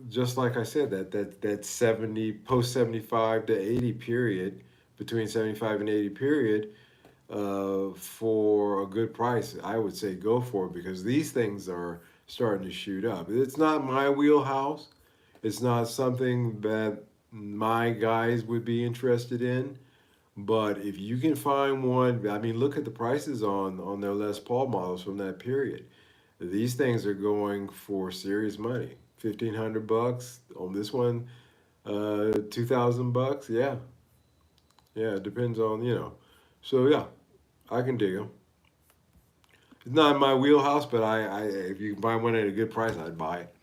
just like I said, that 70 post 75 to 80 period, between 75 and 80 period, for a good price, I would say go for it because these things are starting to shoot up. It's not my wheelhouse. It's not something that my guys would be interested in. But if you can find one, I mean, look at the prices on their Les Paul models from that period. These things are going for serious money. $1,500 on this one, $2,000. Yeah, yeah. It depends on. So yeah, I can dig them. It's not in my wheelhouse, but if you can find one at a good price, I'd buy it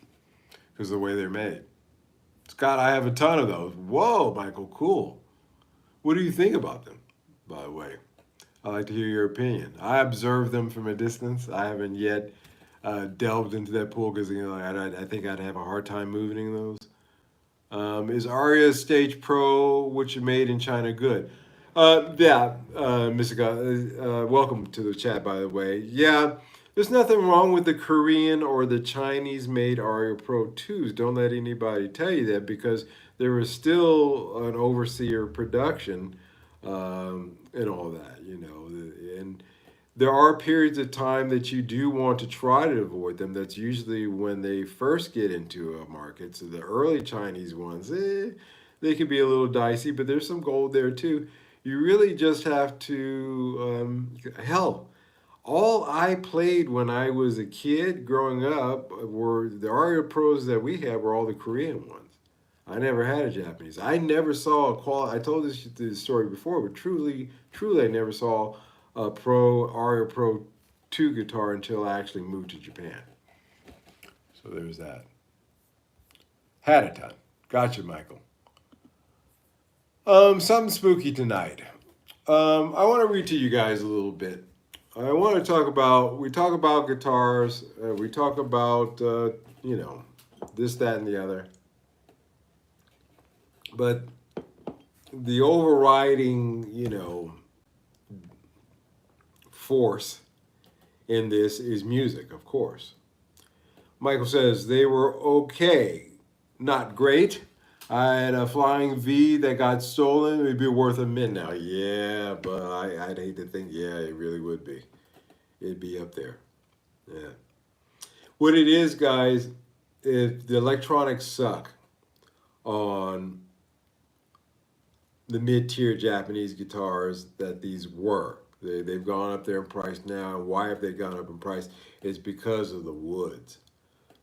because of the way they're made. Scott, I have a ton of those. Whoa, Michael, cool. What do you think about them, by the way? I'd like to hear your opinion. I observe them from a distance. I haven't yet delved into that pool because I think I'd have a hard time moving those. Is Aria Stage Pro, which you made in China, good? Yeah, Mr. Welcome to the chat, by the way. Yeah, there's nothing wrong with the Korean or the Chinese made Aria Pro 2s. Don't let anybody tell you that because there was still an overseer production and all that, And there are periods of time that you do want to try to avoid them. That's usually when they first get into a market. So the early Chinese ones, they can be a little dicey, but there's some gold there too. You really just have to, hell, all I played when I was a kid growing up were the Aria Pros that we had were all the Korean ones. I never had a Japanese. I never saw a quality. I told this story before, but truly, I never saw a Aria Pro 2 guitar until I actually moved to Japan. So there's that. Had a ton. Gotcha, Michael. Something spooky tonight. I want to read to you guys a little bit. I want to we talk about guitars, we talk about, this, that, and the other. But the overriding, force in this is music, of course. Michael says they were okay, not great. I had a flying V that got stolen. It'd be worth a mint now. Yeah, but I'd hate to think, yeah, it really would be. It'd be up there. Yeah. What it is, guys, if the electronics suck on the mid-tier Japanese guitars that these were. They've gone up there in price now. And why have they gone up in price? It's because of the woods,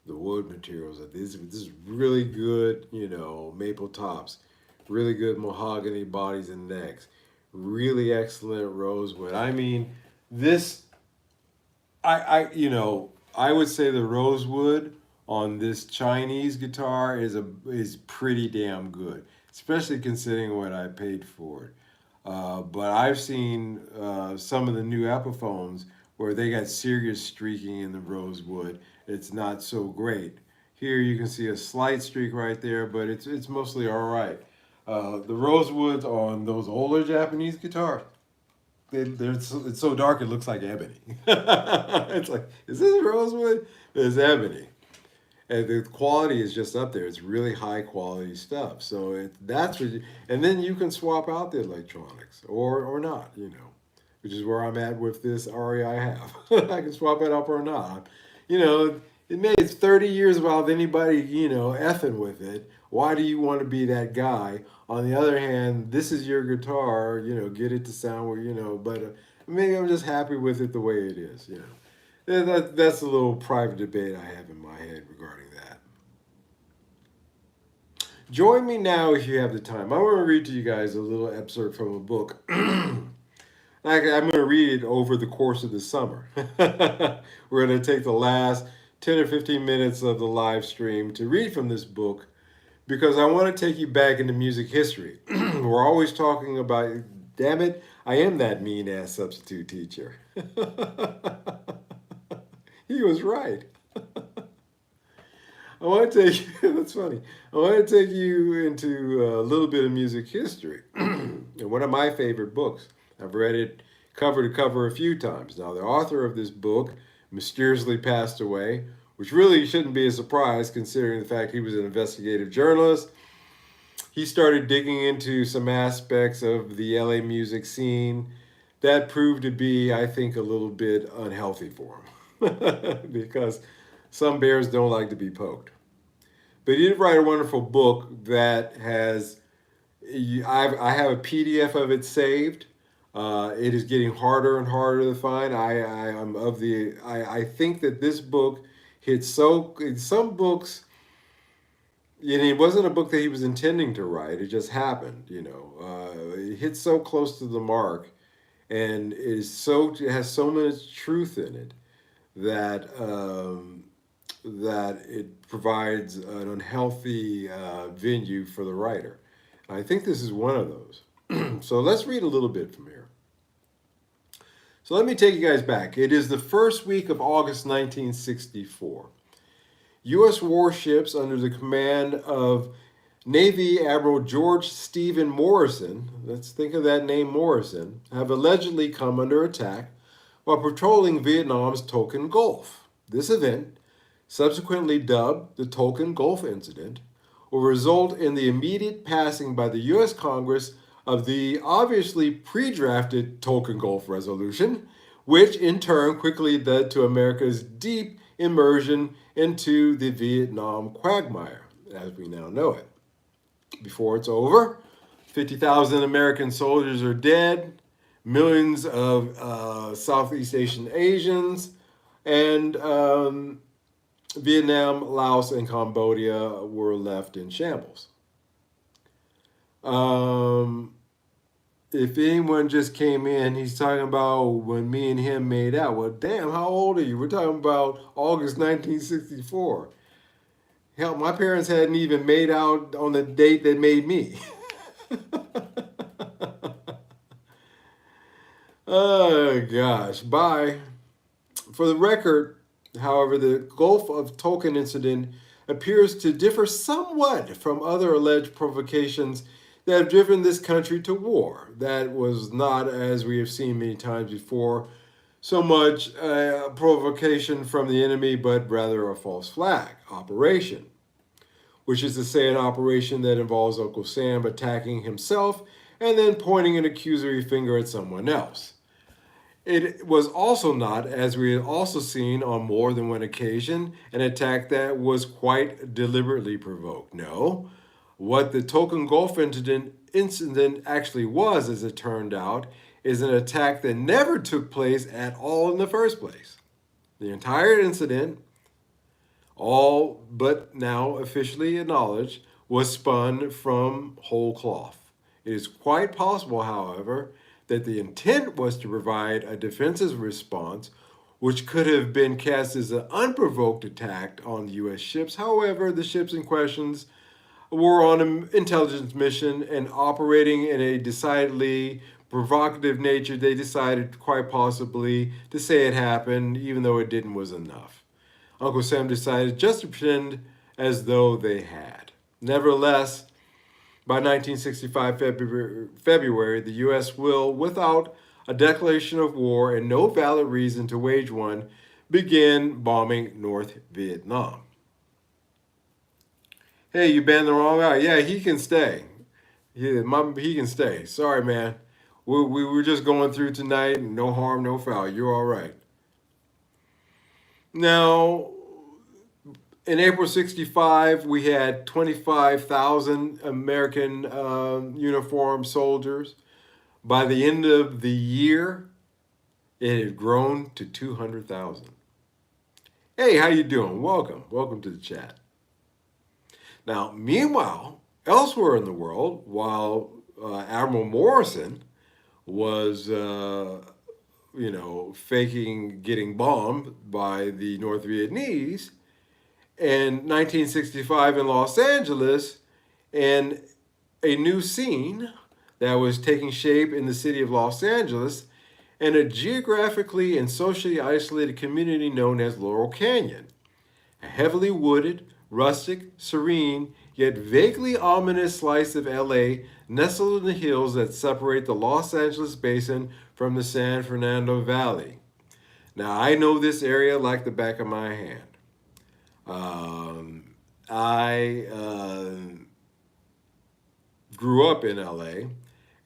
the wood materials. This is really good, maple tops, really good mahogany bodies and necks, really excellent rosewood. I mean, this, I would say the rosewood on this Chinese guitar is pretty damn good, especially considering what I paid for it. But I've seen some of the new Epiphones where they got serious streaking in the rosewood. It's not so great. Here you can see a slight streak right there, but it's mostly all right. The rosewoods on those older Japanese guitars, it's so dark it looks like ebony. It's like, is this rosewood? It's ebony. And the quality is just up there. It's really high quality stuff. So that's what and then you can swap out the electronics or not, which is where I'm at with this Aria I have. I can swap it up or not. It made 30 years without anybody, effing with it. Why do you want to be that guy? On the other hand, this is your guitar, get it to sound where, but maybe I'm just happy with it the way it is. That's a little private debate I have in my head regarding that. Join me now if you have the time. I want to read to you guys a little excerpt from a book. I'm going to read it over the course of the summer. We're going to take the last 10 or 15 minutes of the live stream to read from this book because I want to take you back into music history. We're always talking about, damn it, I am that mean ass substitute teacher. He was right. I want to take you, that's funny. I want to take you into a little bit of music history. And one of my favorite books. I've read it cover to cover a few times. Now, the author of this book mysteriously passed away, which really shouldn't be a surprise considering the fact he was an investigative journalist. He started digging into some aspects of the LA music scene that proved to be, I think, a little bit unhealthy for him because some bears don't like to be poked. But he did write a wonderful book that has, I have a PDF of it saved. It is getting harder and harder to find. I think that this book hits so, some books, it wasn't a book that he was intending to write. It just happened, it hits so close to the mark and it has so much truth in it that that it provides an unhealthy venue for the writer. I think this is one of those. So let's read a little bit from here. So let me take you guys back. It is the first week of August 1964. U.S. warships under the command of Navy Admiral George Stephen Morrison, let's think of that name Morrison, have allegedly come under attack while patrolling Vietnam's Tonkin Gulf. This event, subsequently dubbed the Tonkin Gulf Incident, will result in the immediate passing by the U.S. Congress of the obviously pre-drafted Tonkin Gulf Resolution, which in turn quickly led to America's deep immersion into the Vietnam quagmire, as we now know it. Before it's over, 50,000 American soldiers are dead, millions of Southeast Asians, and Vietnam, Laos, and Cambodia were left in shambles. If anyone just came in, he's talking about when me and him made out. Well, damn, how old are you? We're talking about August 1964. Hell, my parents hadn't even made out on the date that made me. Oh, gosh. Bye. For the record, however, the Gulf of Tonkin incident appears to differ somewhat from other alleged provocations that have driven this country to war. That was not, as we have seen many times before, so much a provocation from the enemy, but rather a false flag operation, which is to say an operation that involves Uncle Sam attacking himself and then pointing an accusatory finger at someone else. It was also not, as we have also seen on more than one occasion, an attack that was quite deliberately provoked. No, what the Tonkin Gulf incident actually was, as it turned out, is an attack that never took place at all in the first place. The entire incident, all but now officially acknowledged, was spun from whole cloth. It is quite possible, however, that the intent was to provide a defensive response which could have been cast as an unprovoked attack on U.S. ships. However, the ships in questions were on an intelligence mission and operating in a decidedly provocative nature. They decided quite possibly to say it happened, even though it didn't was enough. Uncle Sam decided just to pretend as though they had. Nevertheless, by 1965 February, the U.S. will, without a declaration of war and no valid reason to wage one, begin bombing North Vietnam. Hey, you banned the wrong guy. Yeah, he can stay. He can stay. Sorry, man. We were just going through tonight. No harm, no foul. You're all right. Now, in April 65, we had 25,000 American uniformed soldiers. By the end of the year, it had grown to 200,000. Hey, how you doing? Welcome to the chat. Now, meanwhile, elsewhere in the world, while Admiral Morrison was, faking getting bombed by the North Vietnamese in 1965 in Los Angeles, and a new scene that was taking shape in the city of Los Angeles and a geographically and socially isolated community known as Laurel Canyon. A heavily wooded, rustic, serene, yet vaguely ominous slice of LA nestled in the hills that separate the Los Angeles basin from the San Fernando Valley. Now, I know this area like the back of my hand. I grew up in LA,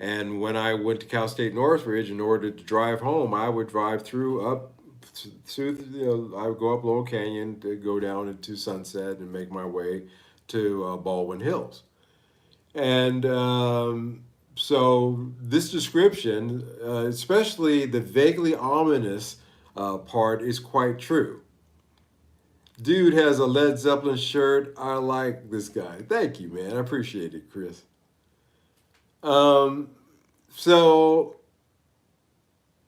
and when I went to Cal State Northridge, in order to drive home, I would drive I would go up Laurel Canyon to go down into Sunset and make my way to Baldwin Hills. And so this description, especially the vaguely ominous part, is quite true. Dude has a Led Zeppelin shirt. I like this guy. Thank you, man. I appreciate it, Chris. Um, so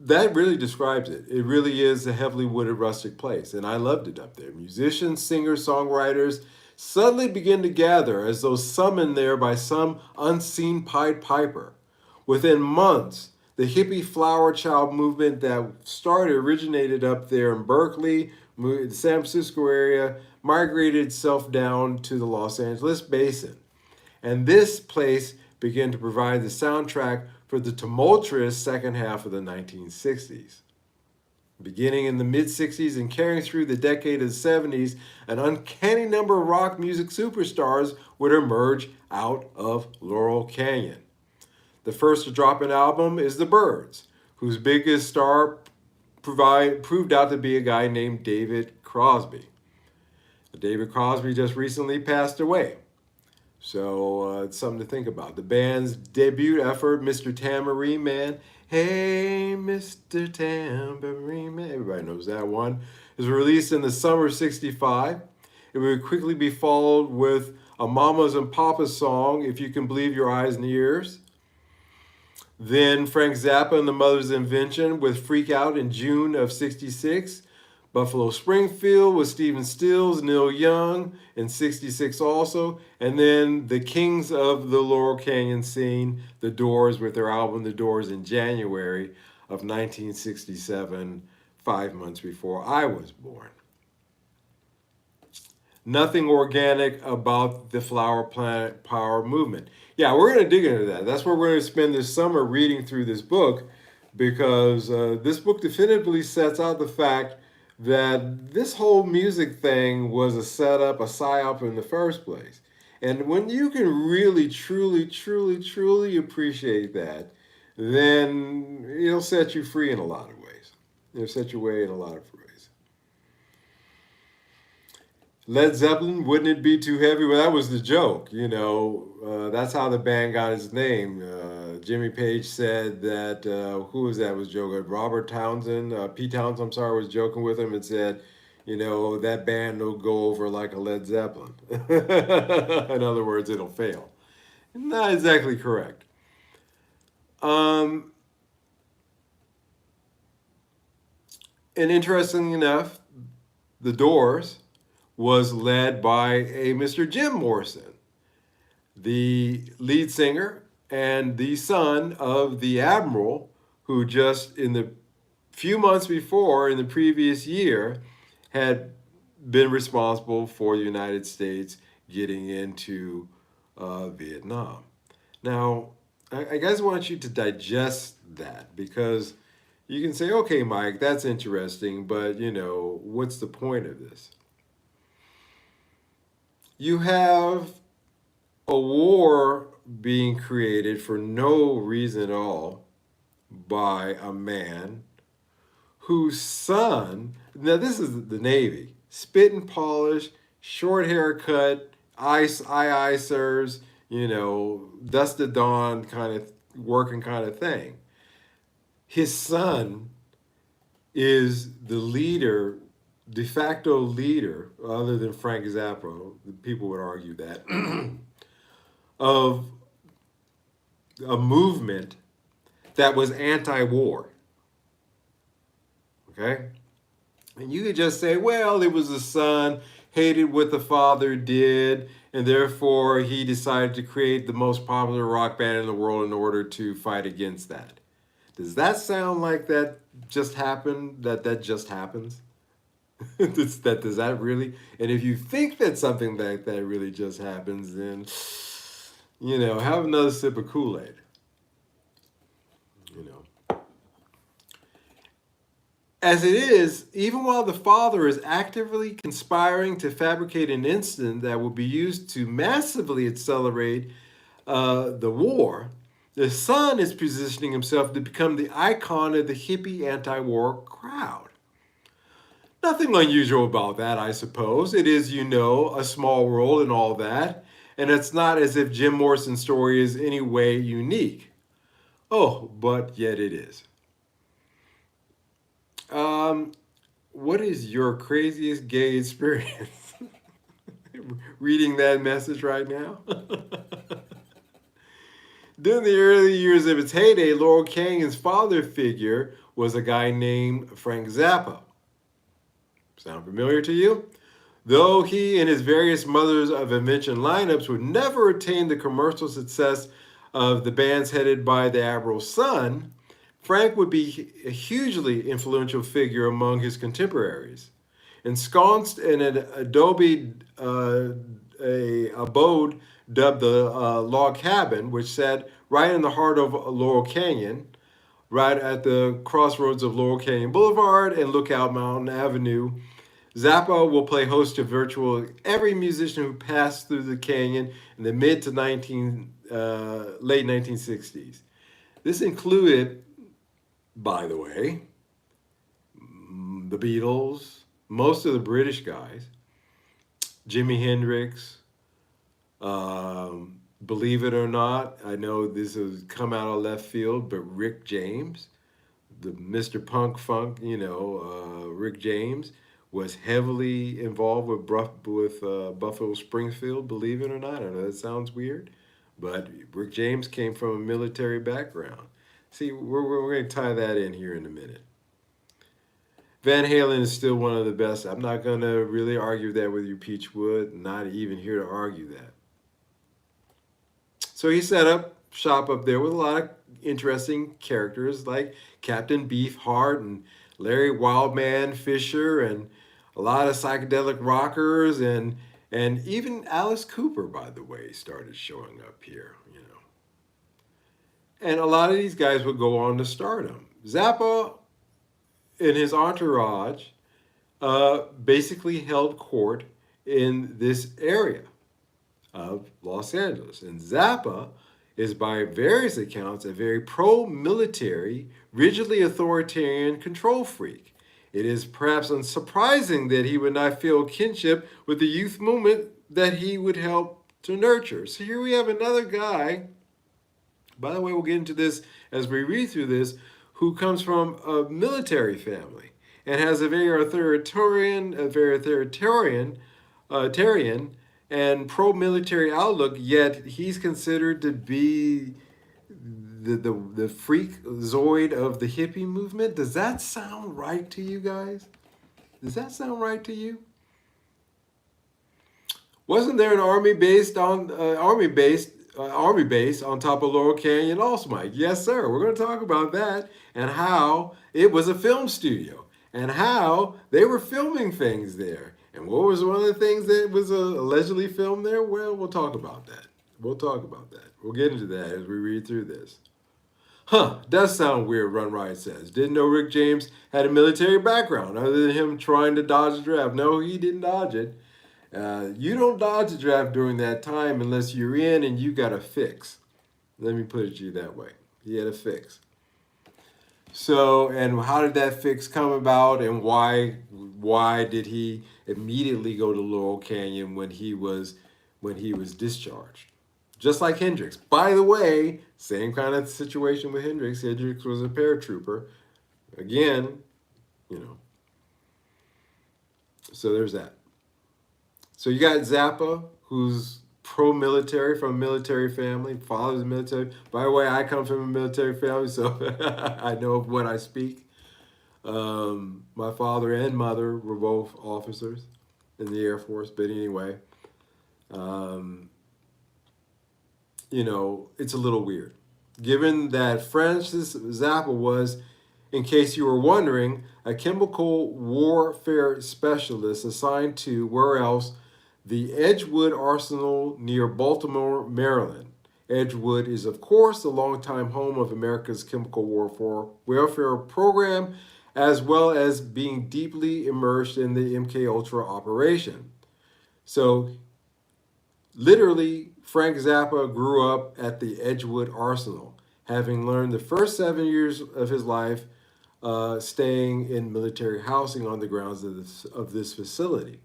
that really describes it. It really is a heavily wooded rustic place, and I loved it up there. Musicians, singers, songwriters suddenly begin to gather as though summoned there by some unseen Pied Piper. Within months, the hippie flower child movement that originated up there in Berkeley, the San Francisco area, migrated itself down to the Los Angeles basin. And this place began to provide the soundtrack for the tumultuous second half of the 1960s. Beginning in the mid 60s and carrying through the decade of the 70s, an uncanny number of rock music superstars would emerge out of Laurel Canyon. The first to drop an album is the Byrds, whose biggest star proved out to be a guy named David Crosby. David Crosby just recently passed away. So it's something to think about. The band's debut effort, Mr. Tambourine Man, hey, Mr. Tambourine Man, everybody knows that one, is released in the summer of '65. It would quickly be followed with a Mamas and Papas song, If You Can Believe Your Eyes and Ears. Then Frank Zappa and the Mother's Invention with Freak Out in June of '66. Buffalo Springfield with Stephen Stills, Neil Young in '66 also. And then the kings of the Laurel Canyon scene, The Doors, with their album The Doors in January of 1967, 5 months before I was born. Nothing organic about the Flower Planet Power movement. Yeah, we're going to dig into that. That's where we're going to spend this summer reading through this book, because this book definitively sets out the fact that this whole music thing was a setup, a psyop in the first place. And when you can really, truly, truly, truly appreciate that, then it'll set you free in a lot of ways. It'll set you away in a lot of ways. Led Zeppelin, wouldn't it be too heavy? Well, that was the joke, that's how the band got its name. Jimmy Page said that, who was that was joking? Robert Townsend, Pete Townsend, I'm sorry, was joking with him and said, that band will go over like a Led Zeppelin. In other words, it'll fail. Not exactly correct. And interestingly enough, the Doors was led by a Mr. Jim Morrison, the lead singer and the son of the admiral who just in the few months before, in the previous year, had been responsible for the United States getting into Vietnam. Now, I guys want you to digest that, because you can say, okay, Mike, that's interesting, but what's the point of this? You have a war being created for no reason at all by a man whose son, now this is the Navy, spit and polish, short haircut, aye sirs, dust to dawn kind of working kind of thing. His son is the leader de facto leader, other than Frank Zappa, people would argue that, of a movement that was anti-war. Okay, and you could just say, well, it was the son hated what the father did, and therefore he decided to create the most popular rock band in the world in order to fight against that. Does that sound like that just happened? That just happens? Does that really? And if you think that something like that really just happens, then have another sip of Kool Aid. You know, as it is, even while the father is actively conspiring to fabricate an incident that will be used to massively accelerate the war, the son is positioning himself to become the icon of the hippie anti-war crowd. Nothing unusual about that, I suppose. It is, a small world and all that. And it's not as if Jim Morrison's story is any way unique. Oh, but yet it is. Um, what is your craziest gay experience? Reading that message right now? During the early years of its heyday, Laurel Canyon's father figure was a guy named Frank Zappa. Sound familiar to you? Though he and his various Mothers of Invention lineups would never attain the commercial success of the bands headed by the Admiral's son, Frank would be a hugely influential figure among his contemporaries. Ensconced in an adobe abode dubbed the Log Cabin, which sat right in the heart of Laurel Canyon, right at the crossroads of Laurel Canyon Boulevard and Lookout Mountain Avenue, Zappa will play host to virtually every musician who passed through the canyon in the mid to late 1960s. This included, by the way, the Beatles, most of the British guys, Jimi Hendrix, believe it or not, I know this has come out of left field, but Rick James, the Mr. Punk Funk, Rick James, was heavily involved with Buffalo Springfield, believe it or not. I know that sounds weird, but Rick James came from a military background. See, we're going to tie that in here in a minute. Van Halen is still one of the best. I'm not going to really argue that with you, Peachwood. Not even here to argue that. So he set up shop up there with a lot of interesting characters like Captain Beefheart and Larry Wildman Fisher and a lot of psychedelic rockers and even Alice Cooper, by the way, started showing up here. And a lot of these guys would go on to stardom. Zappa and his entourage basically held court in this area of Los Angeles. And Zappa is, by various accounts, a very pro-military, rigidly authoritarian control freak. It is perhaps unsurprising that he would not feel kinship with the youth movement that he would help to nurture. So here we have another guy, by the way, we'll get into this as we read through this, who comes from a military family and has a very authoritarian and pro-military outlook, yet he's considered to be the freak zoid of the hippie movement. Does that sound right to you guys? Does that sound right to you? Wasn't there an army base on top of Laurel Canyon also, Mike? Yes, sir. We're going to talk about that and how it was a film studio and how they were filming things there. And what was one of the things that was allegedly filmed there? Well, we'll talk about that. We'll talk about that. We'll get into that as we read through this. Does sound weird, Run Riot says. Didn't know Rick James had a military background other than him trying to dodge the draft. No, he didn't dodge it. You don't dodge the draft during that time unless you're in and you got a fix. Let me put it to you that way. He had a fix. So, and how did that fix come about, and why did he immediately go to Laurel Canyon when he was discharged? Just like Hendrix. By the way, same kind of situation with Hendrix. Hendrix was a paratrooper. Again, So there's that. So you got Zappa, who's pro-military from a military family, father's military. By the way, I come from a military family, so I know of what I speak. My father and mother were both officers in the Air Force, but anyway, um, it's a little weird. Given that Francis Zappa was, in case you were wondering, a chemical warfare specialist assigned to where else? The Edgewood Arsenal near Baltimore, Maryland. Edgewood is, of course, the longtime home of America's chemical warfare program, as well as being deeply immersed in the MK Ultra operation. So, literally, Frank Zappa grew up at the Edgewood Arsenal, having learned the first 7 years of his life staying in military housing on the grounds of this facility.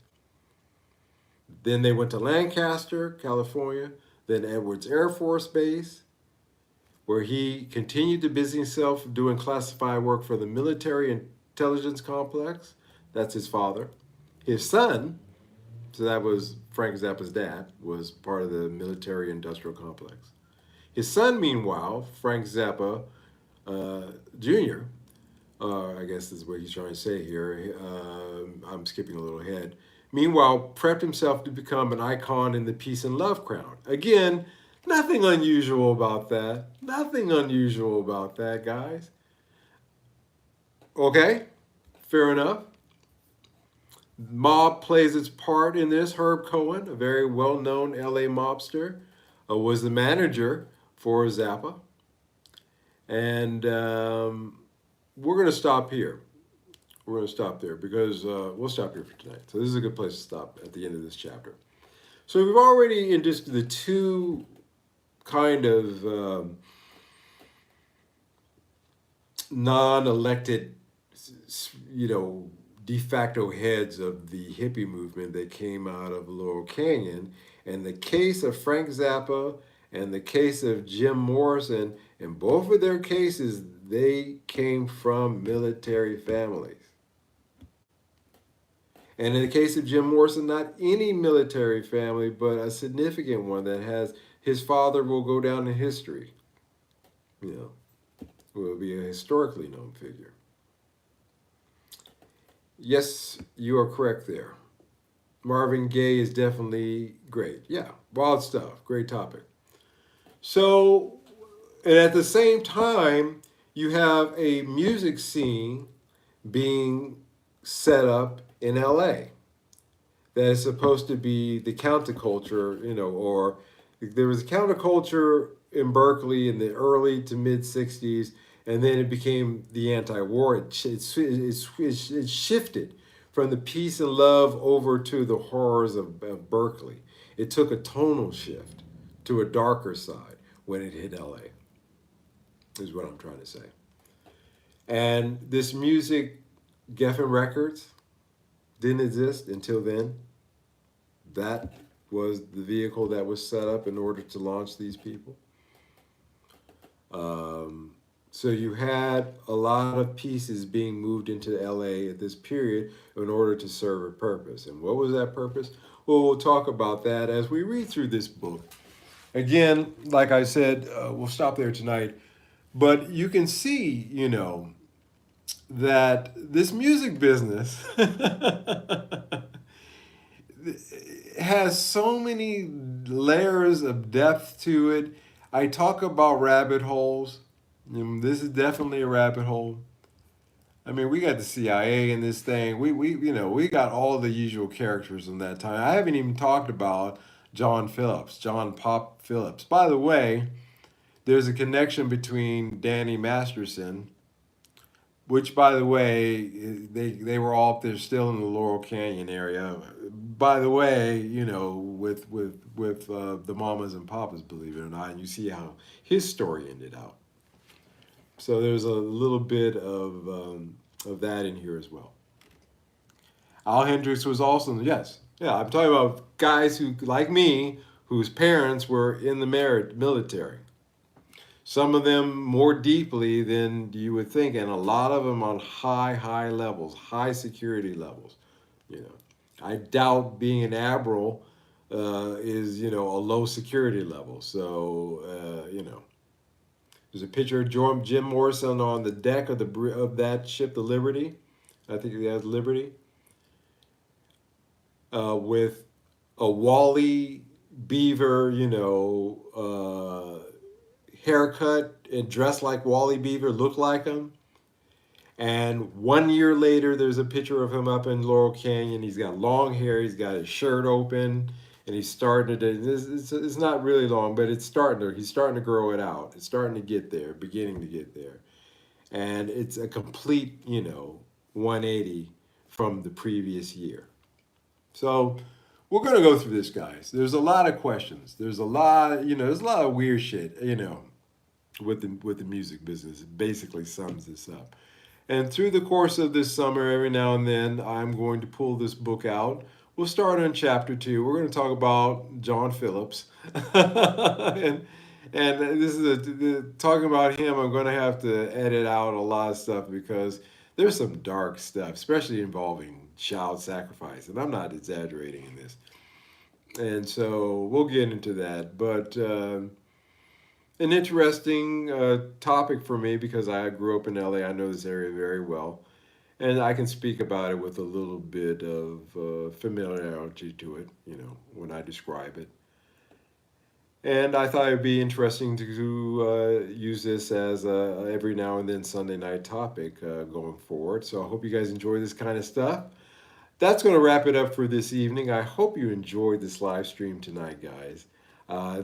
Then they went to Lancaster, California, then Edwards Air Force Base, where he continued to busy himself doing classified work for the military intelligence complex. That's his father. His son, so that was Frank Zappa's dad, was part of the military industrial complex. His son, meanwhile, Frank Zappa Jr., I guess is what he's trying to say here. I'm skipping a little ahead. Meanwhile, prepped himself to become an icon in the peace and love crowd. Again, nothing unusual about that. Nothing unusual about that, guys. Okay, fair enough. Mob plays its part in this. Herb Cohen, a very well known LA mobster, was the manager for Zappa. And we're going to stop here. We're going to stop there because we'll stop here for tonight. So this is a good place to stop at the end of this chapter. So we've already introduced the two kind of non-elected, de facto heads of the hippie movement that came out of Laurel Canyon. And the case of Frank Zappa and the case of Jim Morrison, in both of their cases, they came from military families. And in the case of Jim Morrison, not any military family, but a significant one that has his father will go down in history. Will be a historically known figure. Yes, you are correct there. Marvin Gaye is definitely great. Yeah, wild stuff. Great topic. So, and at the same time, you have a music scene being set up in LA that is supposed to be the counterculture, or there was a counterculture in Berkeley in the early to mid 60s, and then it became the anti-war. It shifted from the peace and love over to the horrors of Berkeley. It took a tonal shift to a darker side when it hit LA, is what I'm trying to say. And this music, Geffen Records, didn't exist until then. That was the vehicle that was set up in order to launch these people. So you had a lot of pieces being moved into LA at this period in order to serve a purpose. And what was that purpose? Well, we'll talk about that as we read through this book. Again, like I said, we'll stop there tonight. But you can see, that this music business has so many layers of depth to it. I talk about rabbit holes. This is definitely a rabbit hole. I mean, we got the CIA in this thing. We got all the usual characters in that time. I haven't even talked about John Pop Phillips. By the way, there's a connection between Danny Masterson, which, by the way, they were all up there still in the Laurel Canyon area. By the way, with the mamas and papas, believe it or not, and you see how his story ended out. So there's a little bit of that in here as well. Al Hendricks was also, yes, yeah, I'm talking about guys who, like me, whose parents were in the military. Some of them more deeply than you would think, and a lot of them on high levels, high security levels, I doubt being an admiral is, a low security level. So, there's a picture of Jim Morrison on the deck of that ship, the Liberty. I think it has Liberty, with a Wally Beaver, haircut and dressed like Wally Beaver, looked like him. And 1 year later, there's a picture of him up in Laurel Canyon. He's got long hair. He's got his shirt open, and he's starting to. It's not really long, but it's starting to. He's starting to grow it out. It's starting to get there, beginning to get there, and it's a complete, 180 from the previous year. So we're gonna go through this, guys. There's a lot of questions. There's a lot, there's a lot of weird shit, with the music business. It basically sums this up. And through the course of this summer, every now and then, I'm going to pull this book out. We'll start on chapter 2. We're going to talk about John Phillips, and this is talking about him. I'm going to have to edit out a lot of stuff because there's some dark stuff, especially involving child sacrifice, and I'm not exaggerating in this. And so we'll get into that, but. An interesting topic for me because I grew up in LA. I know this area very well, and I can speak about it with a little bit of familiarity to it, when I describe it. And I thought it'd be interesting to use this as a every now and then Sunday night topic going forward. So I hope you guys enjoy this kind of stuff. That's going to wrap it up for this evening. I hope you enjoyed this live stream tonight, guys.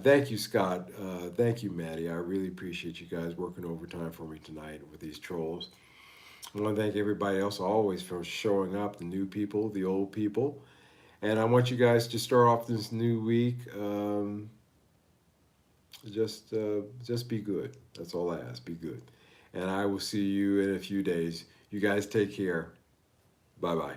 Thank you, Scott. Thank you, Maddie. I really appreciate you guys working overtime for me tonight with these trolls. I want to thank everybody else always for showing up, the new people, the old people. And I want you guys to start off this new week. Just be good. That's all I ask. Be good. And I will see you in a few days. You guys take care. Bye bye.